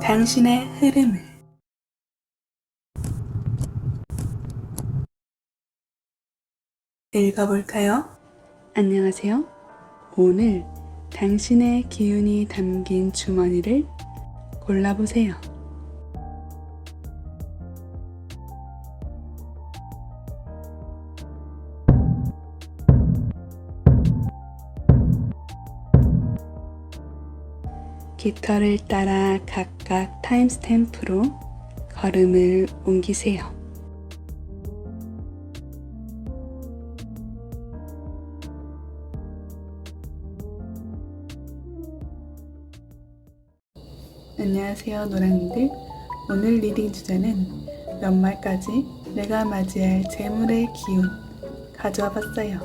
당신의 흐름을 읽어볼까요? 안녕하세요. 오늘 당신의 기운이 담긴 주머니를 골라보세요. 깃털을 따라 각각 타임스탬프로 걸음을 옮기세요. 안녕하세요, 노랑이들. 오늘 리딩 주제는 연말까지 내가 맞이할 재물의 기운 가져와 봤어요.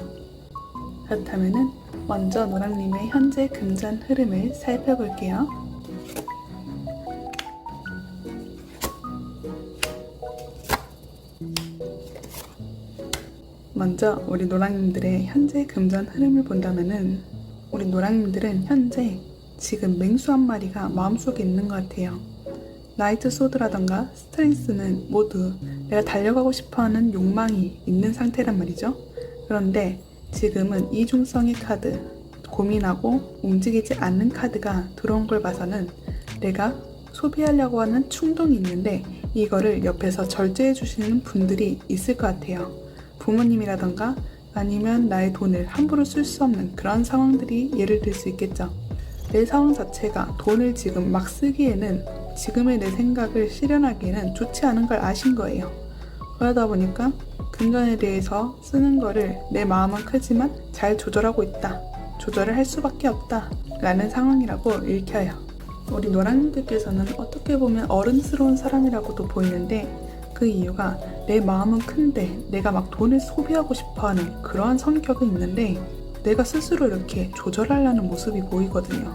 그렇다면은 먼저 노랑님의 현재 금전 흐름을 살펴볼게요. 먼저 우리 노랑님들의 현재 금전 흐름을 본다면은 우리 노랑님들은 현재 지금 맹수 한 마리가 마음속에 있는 것 같아요. 나이트 소드라던가 스트렝스는 모두 내가 달려가고 싶어하는 욕망이 있는 상태란 말이죠. 그런데 지금은 이중성의 카드, 고민하고 움직이지 않는 카드가 들어온 걸 봐서는 내가 소비하려고 하는 충동이 있는데 이거를 옆에서 절제해 주시는 분들이 있을 것 같아요. 부모님이라던가 아니면 나의 돈을 함부로 쓸 수 없는 그런 상황들이 예를 들 수 있겠죠. 내 상황 자체가 돈을 지금 막 쓰기에는 지금의 내 생각을 실현하기에는 좋지 않은 걸 아신 거예요. 그러다 보니까 금전에 대해서 쓰는 거를 내 마음은 크지만 잘 조절하고 있다. 조절을 할 수밖에 없다. 라는 상황이라고 읽혀요. 우리 노랑님들께서는 어떻게 보면 어른스러운 사람이라고도 보이는데 그 이유가 내 마음은 큰데 내가 막 돈을 소비하고 싶어하는 그러한 성격이 있는데 내가 스스로 이렇게 조절하려는 모습이 보이거든요.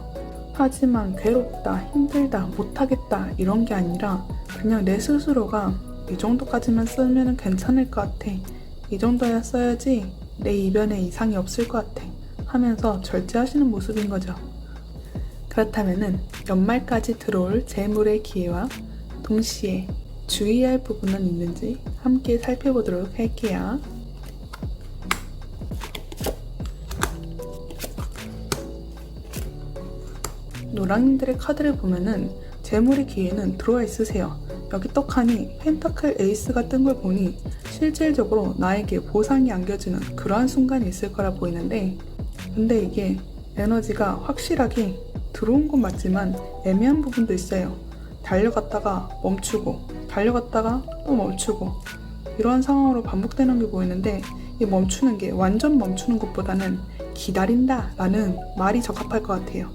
하지만 괴롭다, 힘들다, 못하겠다 이런 게 아니라 그냥 내 스스로가 이 정도까지만 쓰면 괜찮을 것 같아. 이 정도야 써야지 내 이변에 이상이 없을 것 같아. 하면서 절제하시는 모습인 거죠. 그렇다면은 연말까지 들어올 재물의 기회와 동시에 주의할 부분은 있는지 함께 살펴보도록 할게요. 노랑님들의 카드를 보면은 재물의 기회는 들어와 있으세요. 여기 떡하니 펜타클 에이스가 뜬 걸 보니 실질적으로 나에게 보상이 안겨지는 그러한 순간이 있을 거라 보이는데 근데 이게 에너지가 확실하게 들어온 건 맞지만 애매한 부분도 있어요. 달려갔다가 멈추고 달려갔다가 또 멈추고 이러한 상황으로 반복되는 게 보이는데 이 멈추는 게 완전 멈추는 것보다는 기다린다 라는 말이 적합할 것 같아요.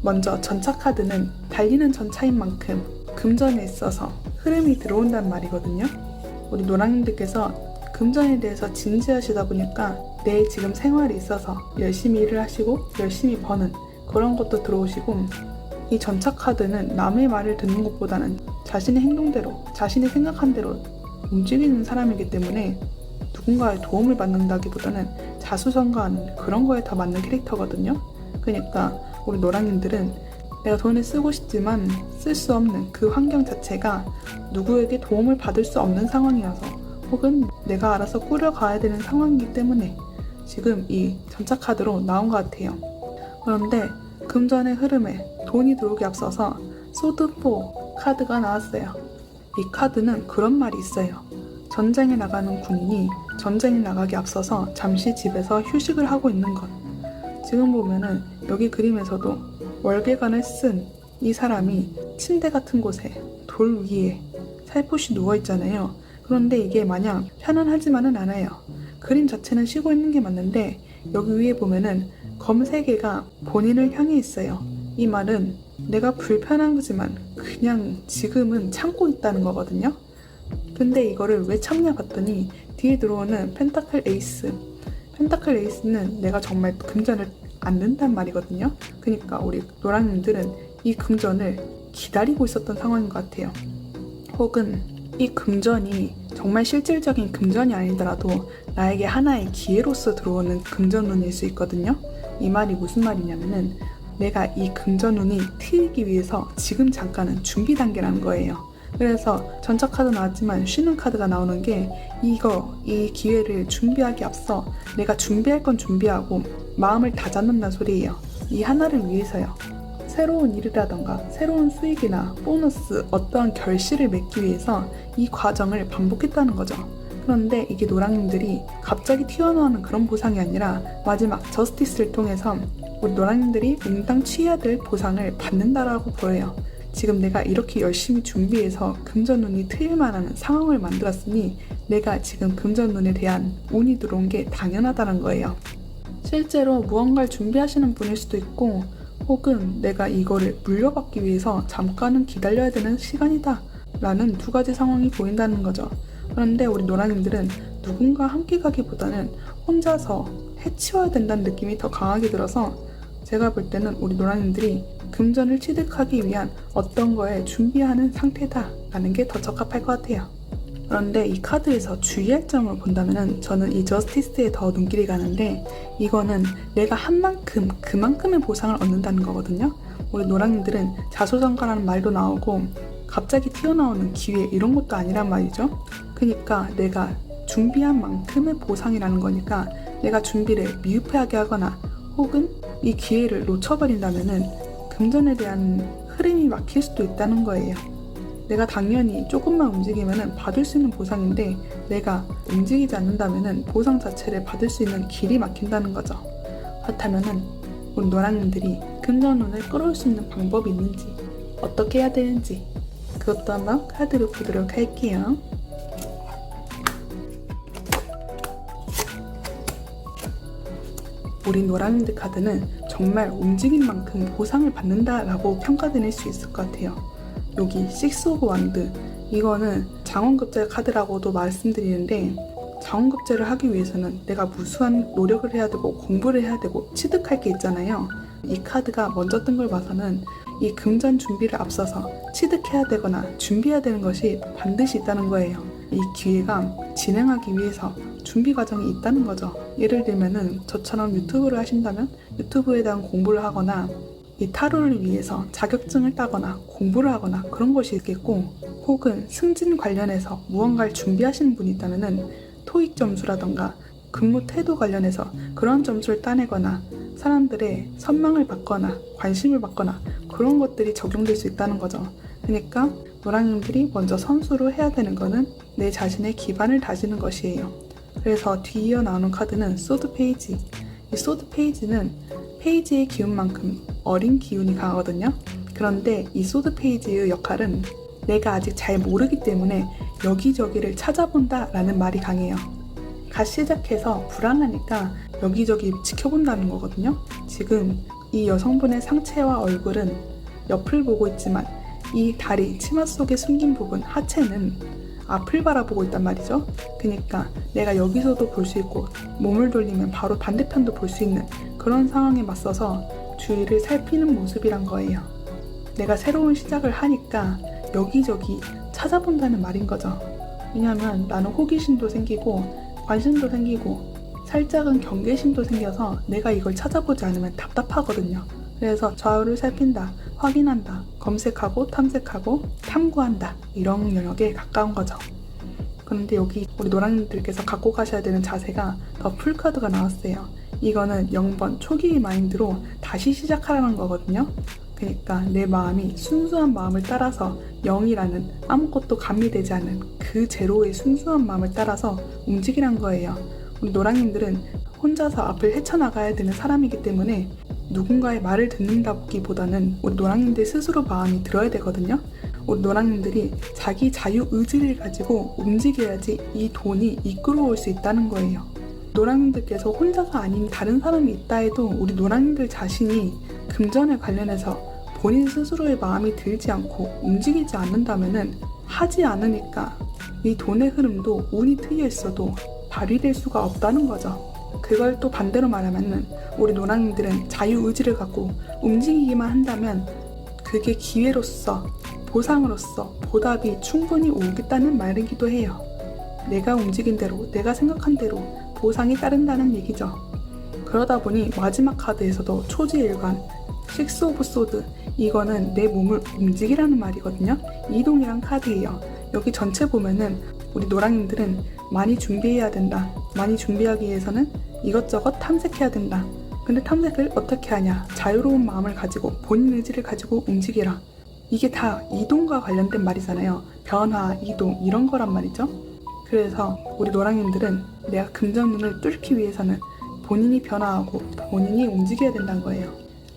먼저 전차 카드는 달리는 전차인 만큼 금전에 있어서 흐름이 들어온단 말이거든요. 우리 노랑님들께서 금전에 대해서 진지하시다 보니까 내 지금 생활에 있어서 열심히 일을 하시고 열심히 버는 그런 것도 들어오시고 이 전차 카드는 남의 말을 듣는 것보다는 자신의 행동대로 자신이 생각한 대로 움직이는 사람이기 때문에 누군가의 도움을 받는다기보다는 자수성가하는 그런 거에 더 맞는 캐릭터거든요. 그러니까 우리 노랑님들은 내가 돈을 쓰고 싶지만 쓸 수 없는 그 환경 자체가 누구에게 도움을 받을 수 없는 상황이어서 혹은 내가 알아서 꾸려가야 되는 상황이기 때문에 지금 이 전차카드로 나온 것 같아요. 그런데 금전의 흐름에 돈이 들어오기 앞서서 소드4 카드가 나왔어요. 이 카드는 그런 말이 있어요. 전쟁에 나가는 군인이 전쟁에 나가기 앞서서 잠시 집에서 휴식을 하고 있는 것. 지금 보면은 여기 그림에서도 월계관을 쓴 이 사람이 침대 같은 곳에 돌 위에 살포시 누워있잖아요. 그런데 이게 마냥 편안하지만은 않아요. 그림 자체는 쉬고 있는 게 맞는데 여기 위에 보면은 검 3개가 본인을 향해 있어요. 이 말은 내가 불편한 거지만 그냥 지금은 참고 있다는 거거든요. 근데 이거를 왜 참냐 봤더니 뒤에 들어오는 펜타클 에이스. 펜타클 에이스는 내가 정말 금전을 안 든단 말이거든요. 그러니까 우리 노랑님들은 이 금전을 기다리고 있었던 상황인 것 같아요. 혹은 이 금전이 정말 실질적인 금전이 아니더라도 나에게 하나의 기회로서 들어오는 금전운일 수 있거든요. 이 말이 무슨 말이냐면은 내가 이 금전운이 트이기 위해서 지금 잠깐은 준비 단계라는 거예요. 그래서 전차 카드 나왔지만 쉬는 카드가 나오는 게 이 기회를 준비하기 앞서 내가 준비할 건 준비하고 마음을 다잡는다는 소리예요. 이 하나를 위해서요. 새로운 일이라던가 새로운 수익이나 보너스, 어떠한 결실을 맺기 위해서 이 과정을 반복했다는 거죠. 그런데 이게 노랑님들이 갑자기 튀어나오는 그런 보상이 아니라 마지막 저스티스를 통해서 우리 노랑님들이 몽땅 취해야 될 보상을 받는다라고 보여요. 지금 내가 이렇게 열심히 준비해서 금전운이 트일 만한 상황을 만들었으니 내가 지금 금전운에 대한 운이 들어온 게 당연하다는 거예요. 실제로 무언가를 준비하시는 분일 수도 있고 혹은 내가 이거를 물려받기 위해서 잠깐은 기다려야 되는 시간이다 라는 두 가지 상황이 보인다는 거죠. 그런데 우리 노랑님들은 누군가 함께 가기보다는 혼자서 해치워야 된다는 느낌이 더 강하게 들어서 제가 볼 때는 우리 노랑님들이 금전을 취득하기 위한 어떤 거에 준비하는 상태다 라는 게 더 적합할 것 같아요. 그런데 이 카드에서 주의할 점을 본다면 저는 이 저스티스에 더 눈길이 가는데 이거는 내가 한 만큼 그만큼의 보상을 얻는다는 거거든요. 우리 노랑님들은 자소성가라는 말도 나오고 갑자기 튀어나오는 기회 이런 것도 아니란 말이죠. 그러니까 내가 준비한 만큼의 보상이라는 거니까 내가 준비를 미흡하게 하거나 혹은 이 기회를 놓쳐버린다면은 금전에 대한 흐름이 막힐 수도 있다는 거예요. 내가 당연히 조금만 움직이면 받을 수 있는 보상인데 내가 움직이지 않는다면 보상 자체를 받을 수 있는 길이 막힌다는 거죠. 그렇다면 우리 노랑님들이 금전운을 끌어올 수 있는 방법이 있는지 어떻게 해야 되는지 그것도 한번 카드로 보도록 할게요. 우리 노랑님들 카드는 정말 움직인 만큼 보상을 받는다라고 평가드릴 수 있을 것 같아요. 여기 식스 오브 완드, 이거는 장원급제 카드라고도 말씀드리는데 장원급제를 하기 위해서는 내가 무수한 노력을 해야 되고 공부를 해야 되고 취득할 게 있잖아요. 이 카드가 먼저 뜬 걸 봐서는 이 금전 준비를 앞서서 취득해야 되거나 준비해야 되는 것이 반드시 있다는 거예요. 이 기회가 진행하기 위해서 준비 과정이 있다는 거죠. 예를 들면은 저처럼 유튜브를 하신다면 유튜브에 대한 공부를 하거나 이 타로를 위해서 자격증을 따거나 공부를 하거나 그런 것이 있겠고 혹은 승진 관련해서 무언가를 준비하시는 분이 있다면은 토익 점수라던가 근무 태도 관련해서 그런 점수를 따내거나 사람들의 선망을 받거나 관심을 받거나 그런 것들이 적용될 수 있다는 거죠. 그러니까 노랑님들이 먼저 선수로 해야 되는 거는 내 자신의 기반을 다지는 것이에요. 그래서 뒤이어 나오는 카드는 소드 페이지. 이 소드 페이지는 페이지의 기운만큼 어린 기운이 강하거든요. 그런데 이 소드 페이지의 역할은 내가 아직 잘 모르기 때문에 여기저기를 찾아본다 라는 말이 강해요. 갓 시작해서 불안하니까 여기저기 지켜본다는 거거든요. 지금 이 여성분의 상체와 얼굴은 옆을 보고 있지만 이 다리, 치마 속에 숨긴 부분, 하체는 앞을 바라보고 있단 말이죠. 그러니까 내가 여기서도 볼 수 있고 몸을 돌리면 바로 반대편도 볼 수 있는 그런 상황에 맞서서 주위를 살피는 모습이란 거예요. 내가 새로운 시작을 하니까 여기저기 찾아본다는 말인 거죠. 왜냐면 나는 호기심도 생기고 관심도 생기고 살짝은 경계심도 생겨서 내가 이걸 찾아보지 않으면 답답하거든요. 그래서 좌우를 살핀다, 확인한다, 검색하고 탐색하고 탐구한다 이런 영역에 가까운 거죠. 그런데 여기 우리 노랑님들께서 갖고 가셔야 되는 자세가 더 풀카드가 나왔어요. 이거는 0번 초기의 마인드로 다시 시작하라는 거거든요. 그러니까 내 마음이 순수한 마음을 따라서 0이라는 아무것도 가미되지 않는 그 제로의 순수한 마음을 따라서 움직이란 거예요. 우리 노랑님들은 혼자서 앞을 헤쳐나가야 되는 사람이기 때문에 누군가의 말을 듣는다기보다는 우리 노랑님들 스스로 마음이 들어야 되거든요. 우리 노랑님들이 자기 자유의지를 가지고 움직여야지 이 돈이 이끌어올 수 있다는 거예요. 노랑님들께서 혼자서 아닌 다른 사람이 있다 해도 우리 노랑님들 자신이 금전에 관련해서 본인 스스로의 마음이 들지 않고 움직이지 않는다면은 하지 않으니까 이 돈의 흐름도 운이 트여 있어도 발휘될 수가 없다는 거죠. 그걸 또 반대로 말하면은 우리 노랑님들은 자유의지를 갖고 움직이기만 한다면 그게 기회로서 보상으로서 보답이 충분히 오겠다는 말이기도 해요. 내가 움직인 대로 내가 생각한 대로 보상이 따른다는 얘기죠. 그러다 보니 마지막 카드에서도 초지일관 식스 오브 소드, 이거는 내 몸을 움직이라는 말이거든요. 이동이란 카드예요. 여기 전체 보면은 우리 노랑님들은 많이 준비해야 된다. 많이 준비하기 위해서는 이것저것 탐색해야 된다. 근데 탐색을 어떻게 하냐? 자유로운 마음을 가지고 본인 의지를 가지고 움직여라. 이게 다 이동과 관련된 말이잖아요. 변화, 이동 이런 거란 말이죠. 그래서 우리 노랑님들은 내가 금전운을 뚫기 위해서는 본인이 변화하고 본인이 움직여야 된다는 거예요.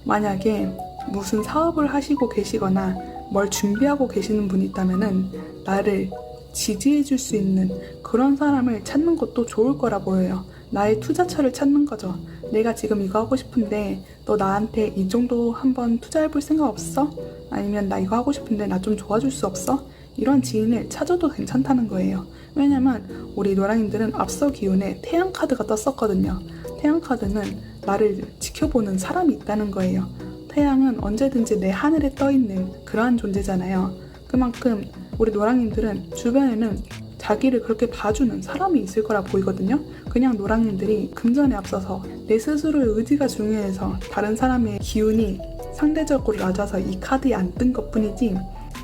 만약에 무슨 사업을 하시고 계시거나 뭘 준비하고 계시는 분이 있다면은 나를 지지해 줄 수 있는 그런 사람을 찾는 것도 좋을 거라 보여요. 나의 투자처를 찾는 거죠. 내가 지금 이거 하고 싶은데 너 나한테 이 정도 한번 투자해 볼 생각 없어? 아니면 나 이거 하고 싶은데 나 좀 도와줄 수 없어? 이런 지인을 찾아도 괜찮다는 거예요. 왜냐면 우리 노랑님들은 앞서 기운에 태양 카드가 떴었거든요. 태양 카드는 나를 지켜보는 사람이 있다는 거예요. 태양은 언제든지 내 하늘에 떠있는 그러한 존재잖아요. 그만큼 우리 노랑님들은 주변에는 자기를 그렇게 봐주는 사람이 있을 거라 보이거든요. 그냥 노랑님들이 금전에 앞서서 내 스스로의 의지가 중요해서 다른 사람의 기운이 상대적으로 낮아서 이 카드에 안 뜬 것뿐이지,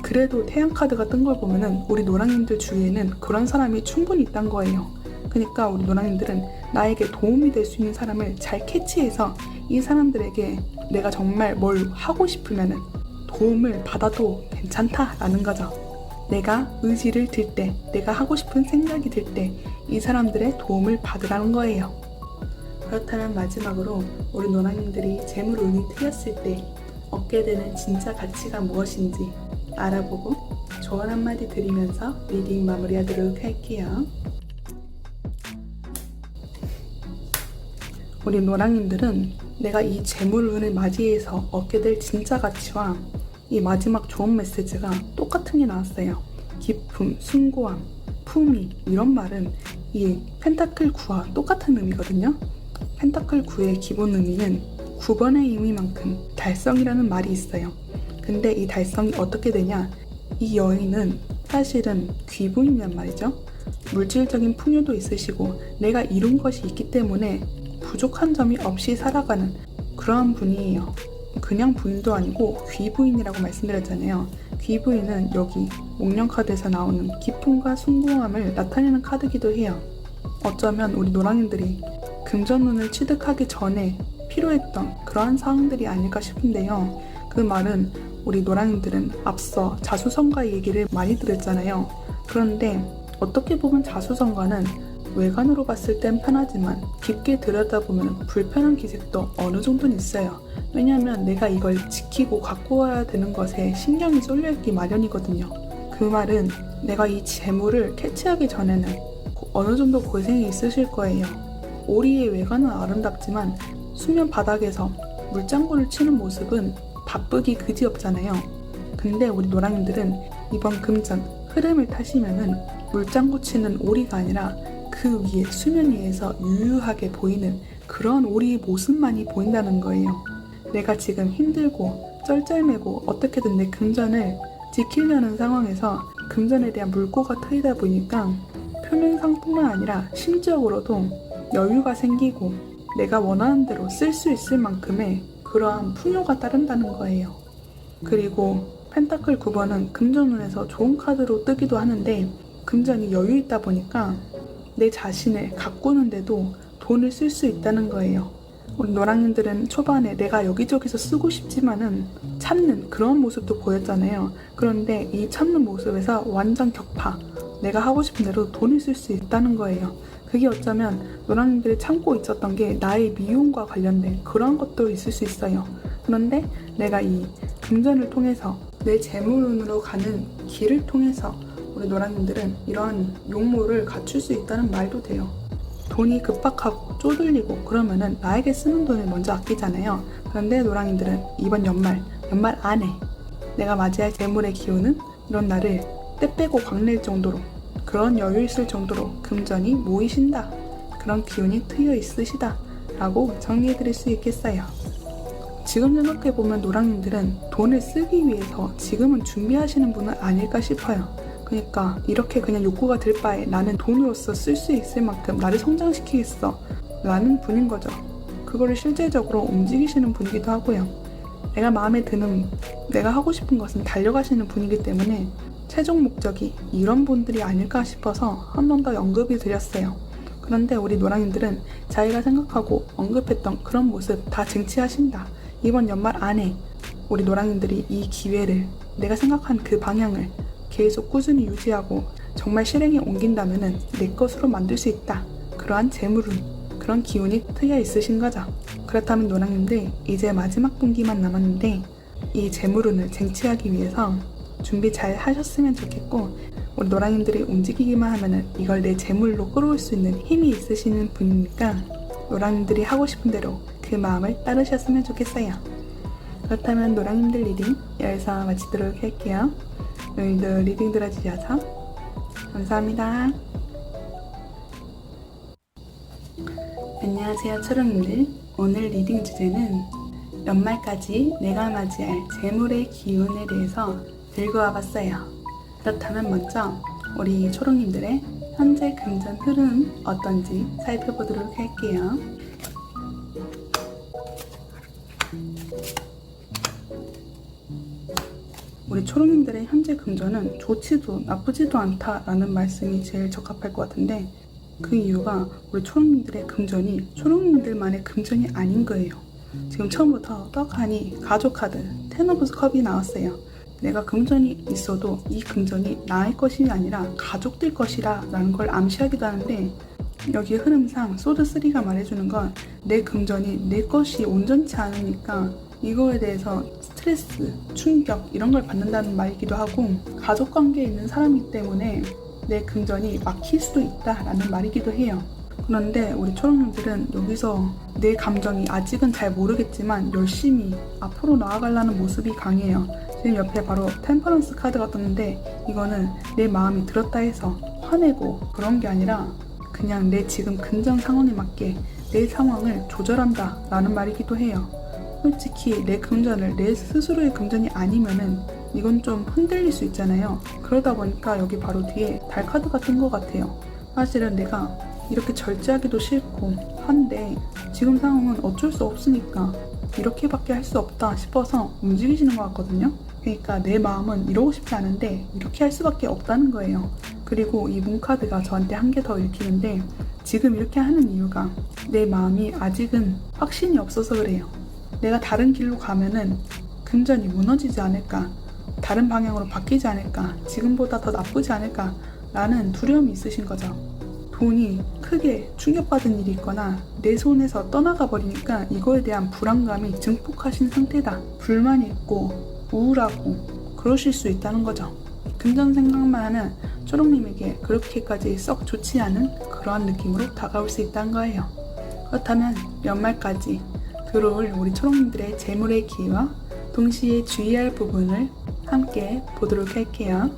그래도 태양 카드가 뜬 걸 보면은 우리 노랑님들 주위에는 그런 사람이 충분히 있단 거예요. 그러니까 우리 노랑님들은 나에게 도움이 될 수 있는 사람을 잘 캐치해서 이 사람들에게 내가 정말 뭘 하고 싶으면은 도움을 받아도 괜찮다라는 거죠. 내가 의지를 들 때, 내가 하고 싶은 생각이 들 때 이 사람들의 도움을 받으라는 거예요. 그렇다면 마지막으로 우리 노랑님들이 재물 운이 트였을 때 얻게 되는 진짜 가치가 무엇인지 알아보고 조언 한마디 드리면서 리딩 마무리하도록 할게요. 우리 노랑님들은 내가 이 재물 운을 맞이해서 얻게 될 진짜 가치와 이 마지막 좋은 메시지가 똑같은 게 나왔어요. 기쁨, 숭고함, 품위, 이런 말은 이 펜타클 9와 똑같은 의미거든요. 펜타클 9의 기본 의미는 9번의 의미만큼 달성이라는 말이 있어요. 근데 이 달성이 어떻게 되냐? 이 여인은 사실은 귀부인이란 말이죠. 물질적인 풍요도 있으시고 내가 이룬 것이 있기 때문에 부족한 점이 없이 살아가는 그러한 분이에요. 그냥 부인도 아니고 귀부인이라고 말씀드렸잖아요. 귀부인은 여기 목련 카드에서 나오는 기쁨과 숭고함을 나타내는 카드기도 해요. 어쩌면 우리 노랑님들이 금전운을 취득하기 전에 필요했던 그러한 사항들이 아닐까 싶은데요. 그 말은 우리 노랑님들은 앞서 자수성가 얘기를 많이 들었잖아요. 그런데 어떻게 보면 자수성가는 외관으로 봤을 땐 편하지만 깊게 들여다보면 불편한 기색도 어느 정도는 있어요. 왜냐하면 내가 이걸 지키고 갖고 와야 되는 것에 신경이 쏠려있기 마련이거든요. 그 말은 내가 이 재물을 캐치하기 전에는 어느 정도 고생이 있으실 거예요. 오리의 외관은 아름답지만 수면 바닥에서 물장구를 치는 모습은 바쁘기 그지없잖아요. 근데 우리 노랑님들은 이번 금전 흐름을 타시면은 물장구 치는 오리가 아니라 그 위에 수면 위에서 유유하게 보이는 그런 오리의 모습만이 보인다는 거예요. 내가 지금 힘들고 쩔쩔매고 어떻게든 내 금전을 지키려는 상황에서 금전에 대한 물꼬가 트이다 보니까 표면상뿐만 아니라 심적으로도 여유가 생기고 내가 원하는 대로 쓸 수 있을 만큼의 그러한 풍요가 따른다는 거예요. 그리고 펜타클 9번은 금전운에서 좋은 카드로 뜨기도 하는데 금전이 여유 있다 보니까 내 자신을 가꾸는데도 돈을 쓸 수 있다는 거예요. 우리 노랑님들은 초반에 내가 여기저기서 쓰고 싶지만은 참는 그런 모습도 보였잖아요. 그런데 이 참는 모습에서 완전 격파, 내가 하고 싶은 대로 돈을 쓸 수 있다는 거예요. 그게 어쩌면 노랑님들이 참고 있었던 게 나의 미움과 관련된 그런 것도 있을 수 있어요. 그런데 내가 이 금전을 통해서 내 재물운으로 가는 길을 통해서 우리 노랑님들은 이러한 용모를 갖출 수 있다는 말도 돼요. 돈이 급박하고 쪼들리고 그러면은 나에게 쓰는 돈을 먼저 아끼잖아요. 그런데 노랑님들은 이번 연말 안에 내가 맞이할 재물의 기운은 이런 나를 때 빼고 광낼 정도로, 그런 여유 있을 정도로 금전이 모이신다, 그런 기운이 트여 있으시다 라고 정리해 드릴 수 있겠어요. 지금 생각해보면 노랑님들은 돈을 쓰기 위해서 지금은 준비하시는 분은 아닐까 싶어요. 그러니까 이렇게 그냥 욕구가 들 바에 나는 돈으로서 쓸 수 있을 만큼 나를 성장시키겠어 라는 분인 거죠. 그거를 실질적으로 움직이시는 분이기도 하고요. 내가 마음에 드는, 내가 하고 싶은 것은 달려가시는 분이기 때문에 최종 목적이 이런 분들이 아닐까 싶어서 한 번 더 언급을 드렸어요. 그런데 우리 노랑님들은 자기가 생각하고 언급했던 그런 모습 다 쟁취하신다. 이번 연말 안에 우리 노랑님들이 이 기회를, 내가 생각한 그 방향을 계속 꾸준히 유지하고 정말 실행에 옮긴다면은 내 것으로 만들 수 있다. 그러한 재물운, 그런 기운이 트여 있으신 거죠. 그렇다면 노랑님들 이제 마지막 분기만 남았는데 이 재물운을 쟁취하기 위해서 준비 잘 하셨으면 좋겠고, 우리 노랑님들이 움직이기만 하면은 이걸 내 재물로 끌어올 수 있는 힘이 있으시는 분이니까 노랑님들이 하고 싶은 대로 그 마음을 따르셨으면 좋겠어요. 그렇다면 노랑님들 리딩 여기서 마치도록 할게요. 오늘도 리딩 들어주셔서 감사합니다. 안녕하세요 초롱님들. 오늘 리딩 주제는 연말까지 내가 맞이할 재물의 기운에 대해서 들고 와봤어요. 그렇다면 먼저 우리 초롱님들의 현재 금전 흐름 어떤지 살펴보도록 할게요. 우리 초롱님들의 현재 금전은 좋지도 나쁘지도 않다라는 말씀이 제일 적합할 것 같은데, 그 이유가 우리 초롱님들의 금전이 초롱님들만의 금전이 아닌 거예요. 지금 처음부터 떡하니 가족 카드 텐 오브 컵이 나왔어요. 내가 금전이 있어도 이 금전이 나의 것이 아니라 가족들 것이라 라는 걸 암시하기도 하는데, 여기 흐름상 소드3가 말해주는 건 내 금전이 내 것이 온전치 않으니까 이거에 대해서 스트레스, 충격 이런 걸 받는다는 말이기도 하고, 가족관계에 있는 사람이기 때문에 내 금전이 막힐 수도 있다라는 말이기도 해요. 그런데 우리 초롱님들은 여기서 내 감정이 아직은 잘 모르겠지만 열심히 앞으로 나아가려는 모습이 강해요. 지금 옆에 바로 템퍼런스 카드가 떴는데, 이거는 내 마음이 들었다 해서 화내고 그런 게 아니라 그냥 내 지금 금전 상황에 맞게 내 상황을 조절한다 라는 말이기도 해요. 솔직히 내 금전을 내 스스로의 금전이 아니면은 이건 좀 흔들릴 수 있잖아요. 그러다 보니까 여기 바로 뒤에 달 카드가 뜬 것 같아요. 사실은 내가 이렇게 절제하기도 싫고 한데 지금 상황은 어쩔 수 없으니까 이렇게밖에 할 수 없다 싶어서 움직이시는 것 같거든요. 그러니까 내 마음은 이러고 싶지 않은데 이렇게 할 수밖에 없다는 거예요. 그리고 이 문카드가 저한테 한 개 더 읽히는데, 지금 이렇게 하는 이유가 내 마음이 아직은 확신이 없어서 그래요. 내가 다른 길로 가면은 금전이 무너지지 않을까, 다른 방향으로 바뀌지 않을까, 지금보다 더 나쁘지 않을까 라는 두려움이 있으신 거죠. 돈이 크게 충격받은 일이 있거나 내 손에서 떠나가 버리니까 이거에 대한 불안감이 증폭하신 상태다. 불만이 있고 우울하고 그러실 수 있다는 거죠. 금전 생각만 하면 초롱님에게 그렇게까지 썩 좋지 않은 그러한 느낌으로 다가올 수 있다는 거예요. 그렇다면 연말까지 들어올 우리 초롱님들의 재물의 기회와 동시에 주의할 부분을 함께 보도록 할게요.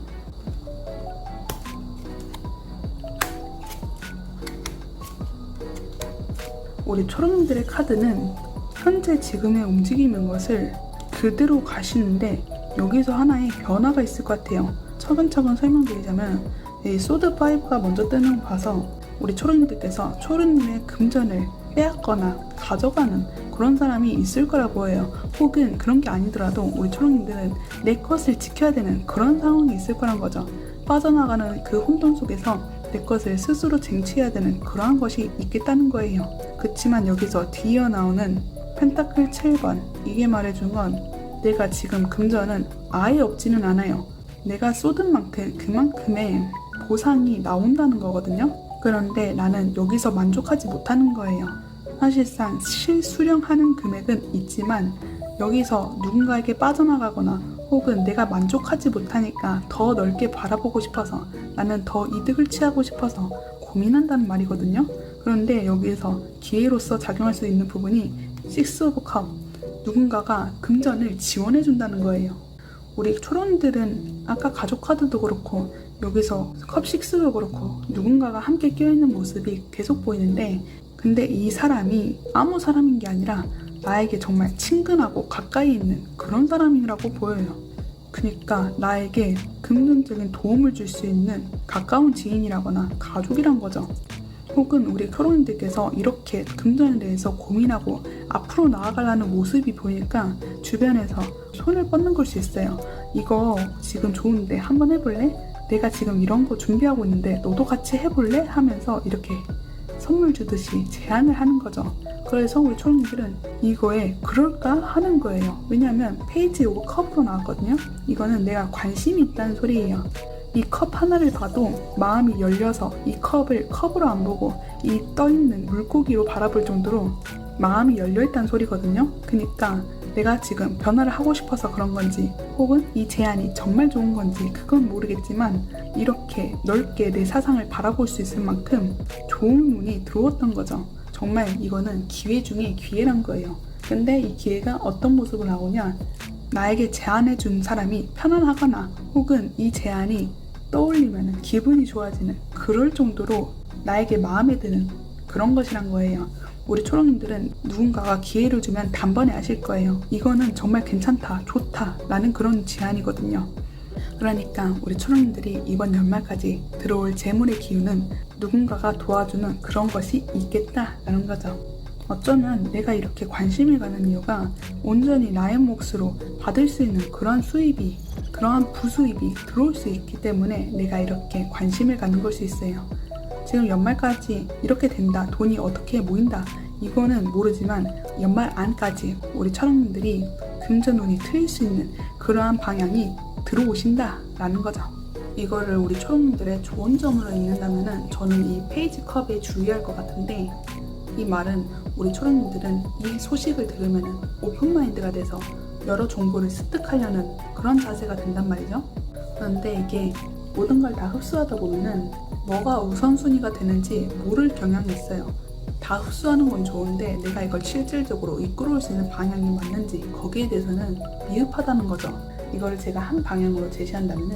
우리 초롱님들의 카드는 현재 지금의 움직이는 것을 그대로 가시는데 여기서 하나의 변화가 있을 것 같아요. 차근차근 설명드리자면 이 소드5가 먼저 뜨는 거 봐서 우리 초롱님들께서 초롱님의 금전을 빼앗거나 가져가는 그런 사람이 있을 거라 보여요. 혹은 그런 게 아니더라도 우리 초롱님들은 내 것을 지켜야 되는 그런 상황이 있을 거란 거죠. 빠져나가는 그 혼돈 속에서 내 것을 스스로 쟁취해야 되는 그러한 것이 있겠다는 거예요. 그치만 여기서 뒤이어 나오는 펜타클 7번, 이게 말해준 건 내가 지금 금전은 아예 없지는 않아요. 내가 쏟은 만큼 그만큼의 보상이 나온다는 거거든요. 그런데 나는 여기서 만족하지 못하는 거예요. 사실상 실수령하는 금액은 있지만 여기서 누군가에게 빠져나가거나 혹은 내가 만족하지 못하니까 더 넓게 바라보고 싶어서, 나는 더 이득을 취하고 싶어서 고민한다는 말이거든요. 그런데 여기에서 기회로서 작용할 수 있는 부분이 식스 오브 컵, 누군가가 금전을 지원해 준다는 거예요. 우리 초롱들은 아까 가족 카드도 그렇고 여기서 컵 6도 그렇고 누군가가 함께 껴있는 모습이 계속 보이는데, 근데 이 사람이 아무 사람인 게 아니라 나에게 정말 친근하고 가까이 있는 그런 사람이라고 보여요. 그러니까 나에게 금전적인 도움을 줄 수 있는 가까운 지인이라거나 가족이란 거죠. 혹은 우리 초롱님들께서 이렇게 금전에 대해서 고민하고 앞으로 나아가려는 모습이 보이니까 주변에서 손을 뻗는 걸 수 있어요. 이거 지금 좋은데 한번 해볼래? 내가 지금 이런 거 준비하고 있는데 너도 같이 해볼래? 하면서 이렇게 선물 주듯이 제안을 하는 거죠. 그래서 우리 초롱님들은 이거에 그럴까 하는 거예요. 왜냐하면 페이지 요거 컵으로 나왔거든요. 이거는 내가 관심이 있다는 소리예요. 이 컵 하나를 봐도 마음이 열려서 이 컵을 컵으로 안 보고 이 떠있는 물고기로 바라볼 정도로 마음이 열려있다는 소리거든요. 그러니까 내가 지금 변화를 하고 싶어서 그런 건지 혹은 이 제안이 정말 좋은 건지 그건 모르겠지만 이렇게 넓게 내 사상을 바라볼 수 있을 만큼 좋은 운이 들어왔던 거죠. 정말 이거는 기회 중에 기회란 거예요. 근데 이 기회가 어떤 모습을 하고냐, 나에게 제안해준 사람이 편안하거나 혹은 이 제안이 떠올리면 기분이 좋아지는 그럴 정도로 나에게 마음에 드는 그런 것이란 거예요. 우리 초롱님들은 누군가가 기회를 주면 단번에 아실 거예요. 이거는 정말 괜찮다, 좋다 라는 그런 제안이거든요. 그러니까 우리 초롱님들이 이번 연말까지 들어올 재물의 기운은 누군가가 도와주는 그런 것이 있겠다라는 거죠. 어쩌면 내가 이렇게 관심을 가는 이유가 온전히 나의 몫으로 받을 수 있는 그러한 수입이, 그러한 부수입이 들어올 수 있기 때문에 내가 이렇게 관심을 갖는 걸 수 있어요. 지금 연말까지 이렇게 된다, 돈이 어떻게 모인다, 이거는 모르지만 연말 안까지 우리 초롱님들이 금전운이 트일 수 있는 그러한 방향이 들어오신다 라는 거죠. 이거를 우리 초롱님들의 좋은 점으로 읽는다면 저는 이 페이지 컵에 주의할 것 같은데, 이 말은 우리 초롱님들은 이 소식을 들으면 오픈마인드가 돼서 여러 정보를 습득하려는 그런 자세가 된단 말이죠. 그런데 이게 모든 걸 다 흡수하다 보면은 뭐가 우선순위가 되는지 모를 경향이 있어요. 다 흡수하는 건 좋은데 내가 이걸 실질적으로 이끌어올 수 있는 방향이 맞는지 거기에 대해서는 미흡하다는 거죠. 이걸 제가 한 방향으로 제시한다면은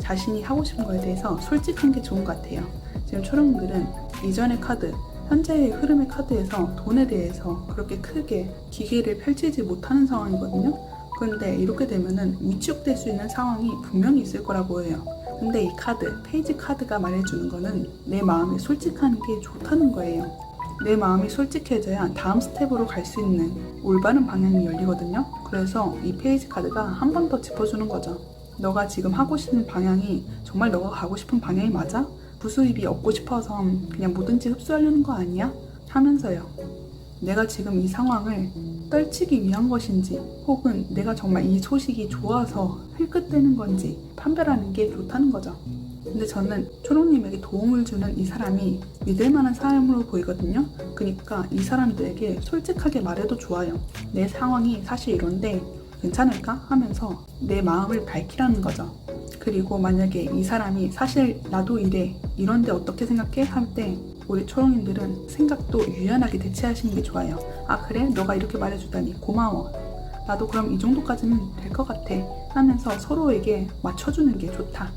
자신이 하고 싶은 거에 대해서 솔직한 게 좋은 것 같아요. 지금 초롱님들은 이전의 카드, 현재의 흐름의 카드에서 돈에 대해서 그렇게 크게 기계를 펼치지 못하는 상황이거든요. 그런데 이렇게 되면은 위축될 수 있는 상황이 분명히 있을 거라고 해요. 근데 이 카드, 페이지 카드가 말해주는 거는 내 마음이 솔직한 게 좋다는 거예요. 내 마음이 솔직해져야 다음 스텝으로 갈 수 있는 올바른 방향이 열리거든요. 그래서 이 페이지 카드가 한 번 더 짚어주는 거죠. 너가 지금 하고 싶은 방향이 정말 너가 가고 싶은 방향이 맞아? 부수입이 얻고 싶어서 그냥 뭐든지 흡수하려는 거 아니야? 하면서요. 내가 지금 이 상황을 떨치기 위한 것인지 혹은 내가 정말 이 소식이 좋아서 흘끗대는 건지 판별하는 게 좋다는 거죠. 근데 저는 초롱님에게 도움을 주는 이 사람이 믿을 만한 사람으로 보이거든요. 그러니까 이 사람들에게 솔직하게 말해도 좋아요. 내 상황이 사실 이런데 괜찮을까? 하면서 내 마음을 밝히라는 거죠. 그리고 만약에 이 사람이 사실 나도 이래, 이런데 어떻게 생각해? 할 때 우리 초롱님들은 생각도 유연하게 대체하시는 게 좋아요. 아 그래? 너가 이렇게 말해주다니 고마워. 나도 그럼 이 정도까지는 될 것 같아 하면서 서로에게 맞춰주는 게 좋다.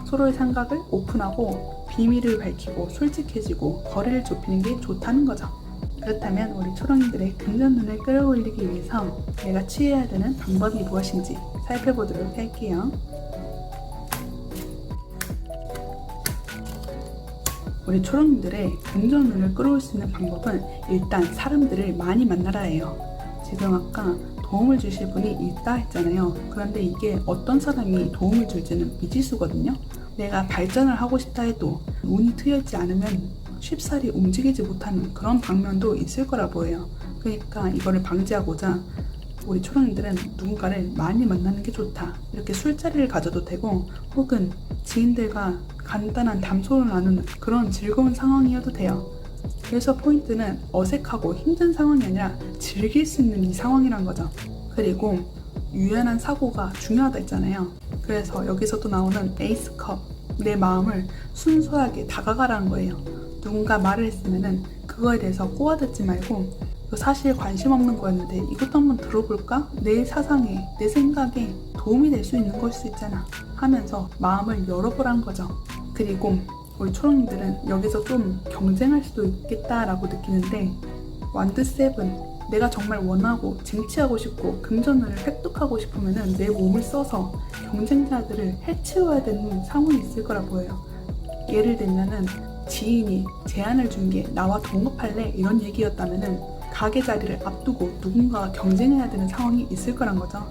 서로의 생각을 오픈하고 비밀을 밝히고 솔직해지고 거리를 좁히는 게 좋다는 거죠. 그렇다면 우리 초롱이들의 금전운을 끌어올리기 위해서 내가 취해야 되는 방법이 무엇인지 살펴보도록 할게요. 우리 초롱님들의 금전운을 끌어올 수 있는 방법은 일단 사람들을 많이 만나라예요. 지금 아까 도움을 주실 분이 있다 했잖아요. 그런데 이게 어떤 사람이 도움을 줄지는 미지수거든요. 내가 발전을 하고 싶다 해도 운이 트여있지 않으면 쉽사리 움직이지 못하는 그런 방면도 있을 거라 보여요. 그러니까 이거를 방지하고자 우리 초롱님들은 누군가를 많이 만나는 게 좋다. 이렇게 술자리를 가져도 되고 혹은 지인들과 간단한 담소를 나누는 그런 즐거운 상황이어도 돼요. 그래서 포인트는 어색하고 힘든 상황이 아니라 즐길 수 있는 이 상황이란 거죠. 그리고 유연한 사고가 중요하다 했잖아요. 그래서 여기서도 나오는 에이스컵, 내 마음을 순수하게 다가가라는 거예요. 누군가 말을 했으면은 그거에 대해서 꼬아듣지 말고 사실 관심 없는 거였는데 이것도 한번 들어볼까? 내 사상에, 내 생각에 도움이 될 수 있는 걸 수 있잖아 하면서 마음을 열어보라는 거죠. 그리고 우리 초롱님들은 여기서 좀 경쟁할 수도 있겠다라고 느끼는데 완드 세븐, 내가 정말 원하고 쟁취하고 싶고 금전을 획득하고 싶으면 내 몸을 써서 경쟁자들을 해치워야 되는 상황이 있을 거라 보여요. 예를 들면은 지인이 제안을 준 게 나와 동업할래? 이런 얘기였다면은 가게 자리를 앞두고 누군가가 경쟁해야 되는 상황이 있을 거란 거죠.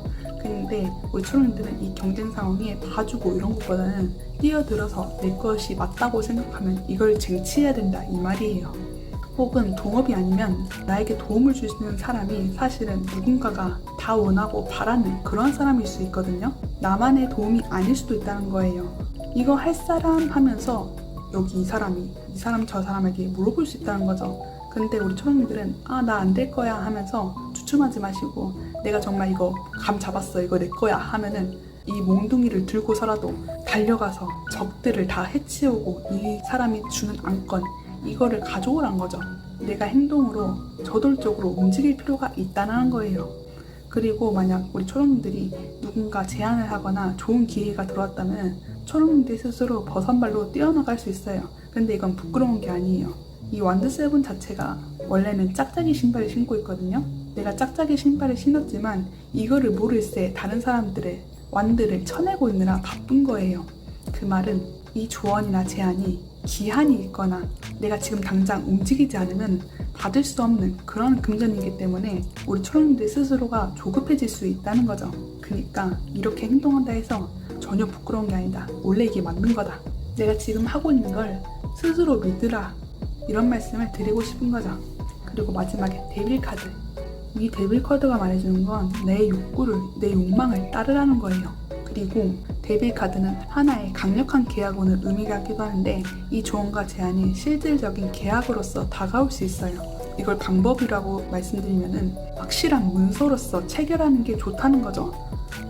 근데 우리 초롱이들은 이 경쟁 상황에 봐주고 이런 것보다는 뛰어들어서 내 것이 맞다고 생각하면 이걸 쟁취해야 된다 이 말이에요. 혹은 동업이 아니면 나에게 도움을 주시는 사람이 사실은 누군가가 다 원하고 바라는 그런 사람일 수 있거든요. 나만의 도움이 아닐 수도 있다는 거예요. 이거 할 사람 하면서 여기 이 사람 저 사람에게 물어볼 수 있다는 거죠. 근데 우리 초롱이들은 나 안 될 거야 하면서 주춤하지 마시고 내가 정말 이거 감 잡았어 이거 내 거야 하면은 이 몽둥이를 들고서라도 달려가서 적들을 다 해치우고 이 사람이 주는 안건 이거를 가져오란 거죠. 내가 행동으로 저돌적으로 움직일 필요가 있다는 거예요. 그리고 만약 우리 초롱이들이 누군가 제안을 하거나 좋은 기회가 들어왔다면 초롱이들 스스로 버선발로 뛰어나갈 수 있어요. 근데 이건 부끄러운 게 아니에요. 이 완드 세븐 자체가 원래는 짝짝이 신발을 신고 있거든요. 내가 짝짝이 신발을 신었지만 이거를 모를새 다른 사람들의 완드를 쳐내고 있느라 바쁜 거예요. 그 말은 이 조언이나 제안이 기한이 있거나 내가 지금 당장 움직이지 않으면 받을 수 없는 그런 금전이기 때문에 우리 초롱이들 스스로가 조급해질 수 있다는 거죠. 그러니까 이렇게 행동한다 해서 전혀 부끄러운 게 아니다. 원래 이게 맞는 거다. 내가 지금 하고 있는 걸 스스로 믿으라. 이런 말씀을 드리고 싶은 거죠. 그리고 마지막에 데빌 카드. 이 데빌 카드가 말해주는 건 내 욕구를, 내 욕망을 따르라는 거예요. 그리고 데빌 카드는 하나의 강력한 계약원을 의미하기도 하는데 이 조언과 제안이 실질적인 계약으로서 다가올 수 있어요. 이걸 방법이라고 말씀드리면은 확실한 문서로서 체결하는 게 좋다는 거죠.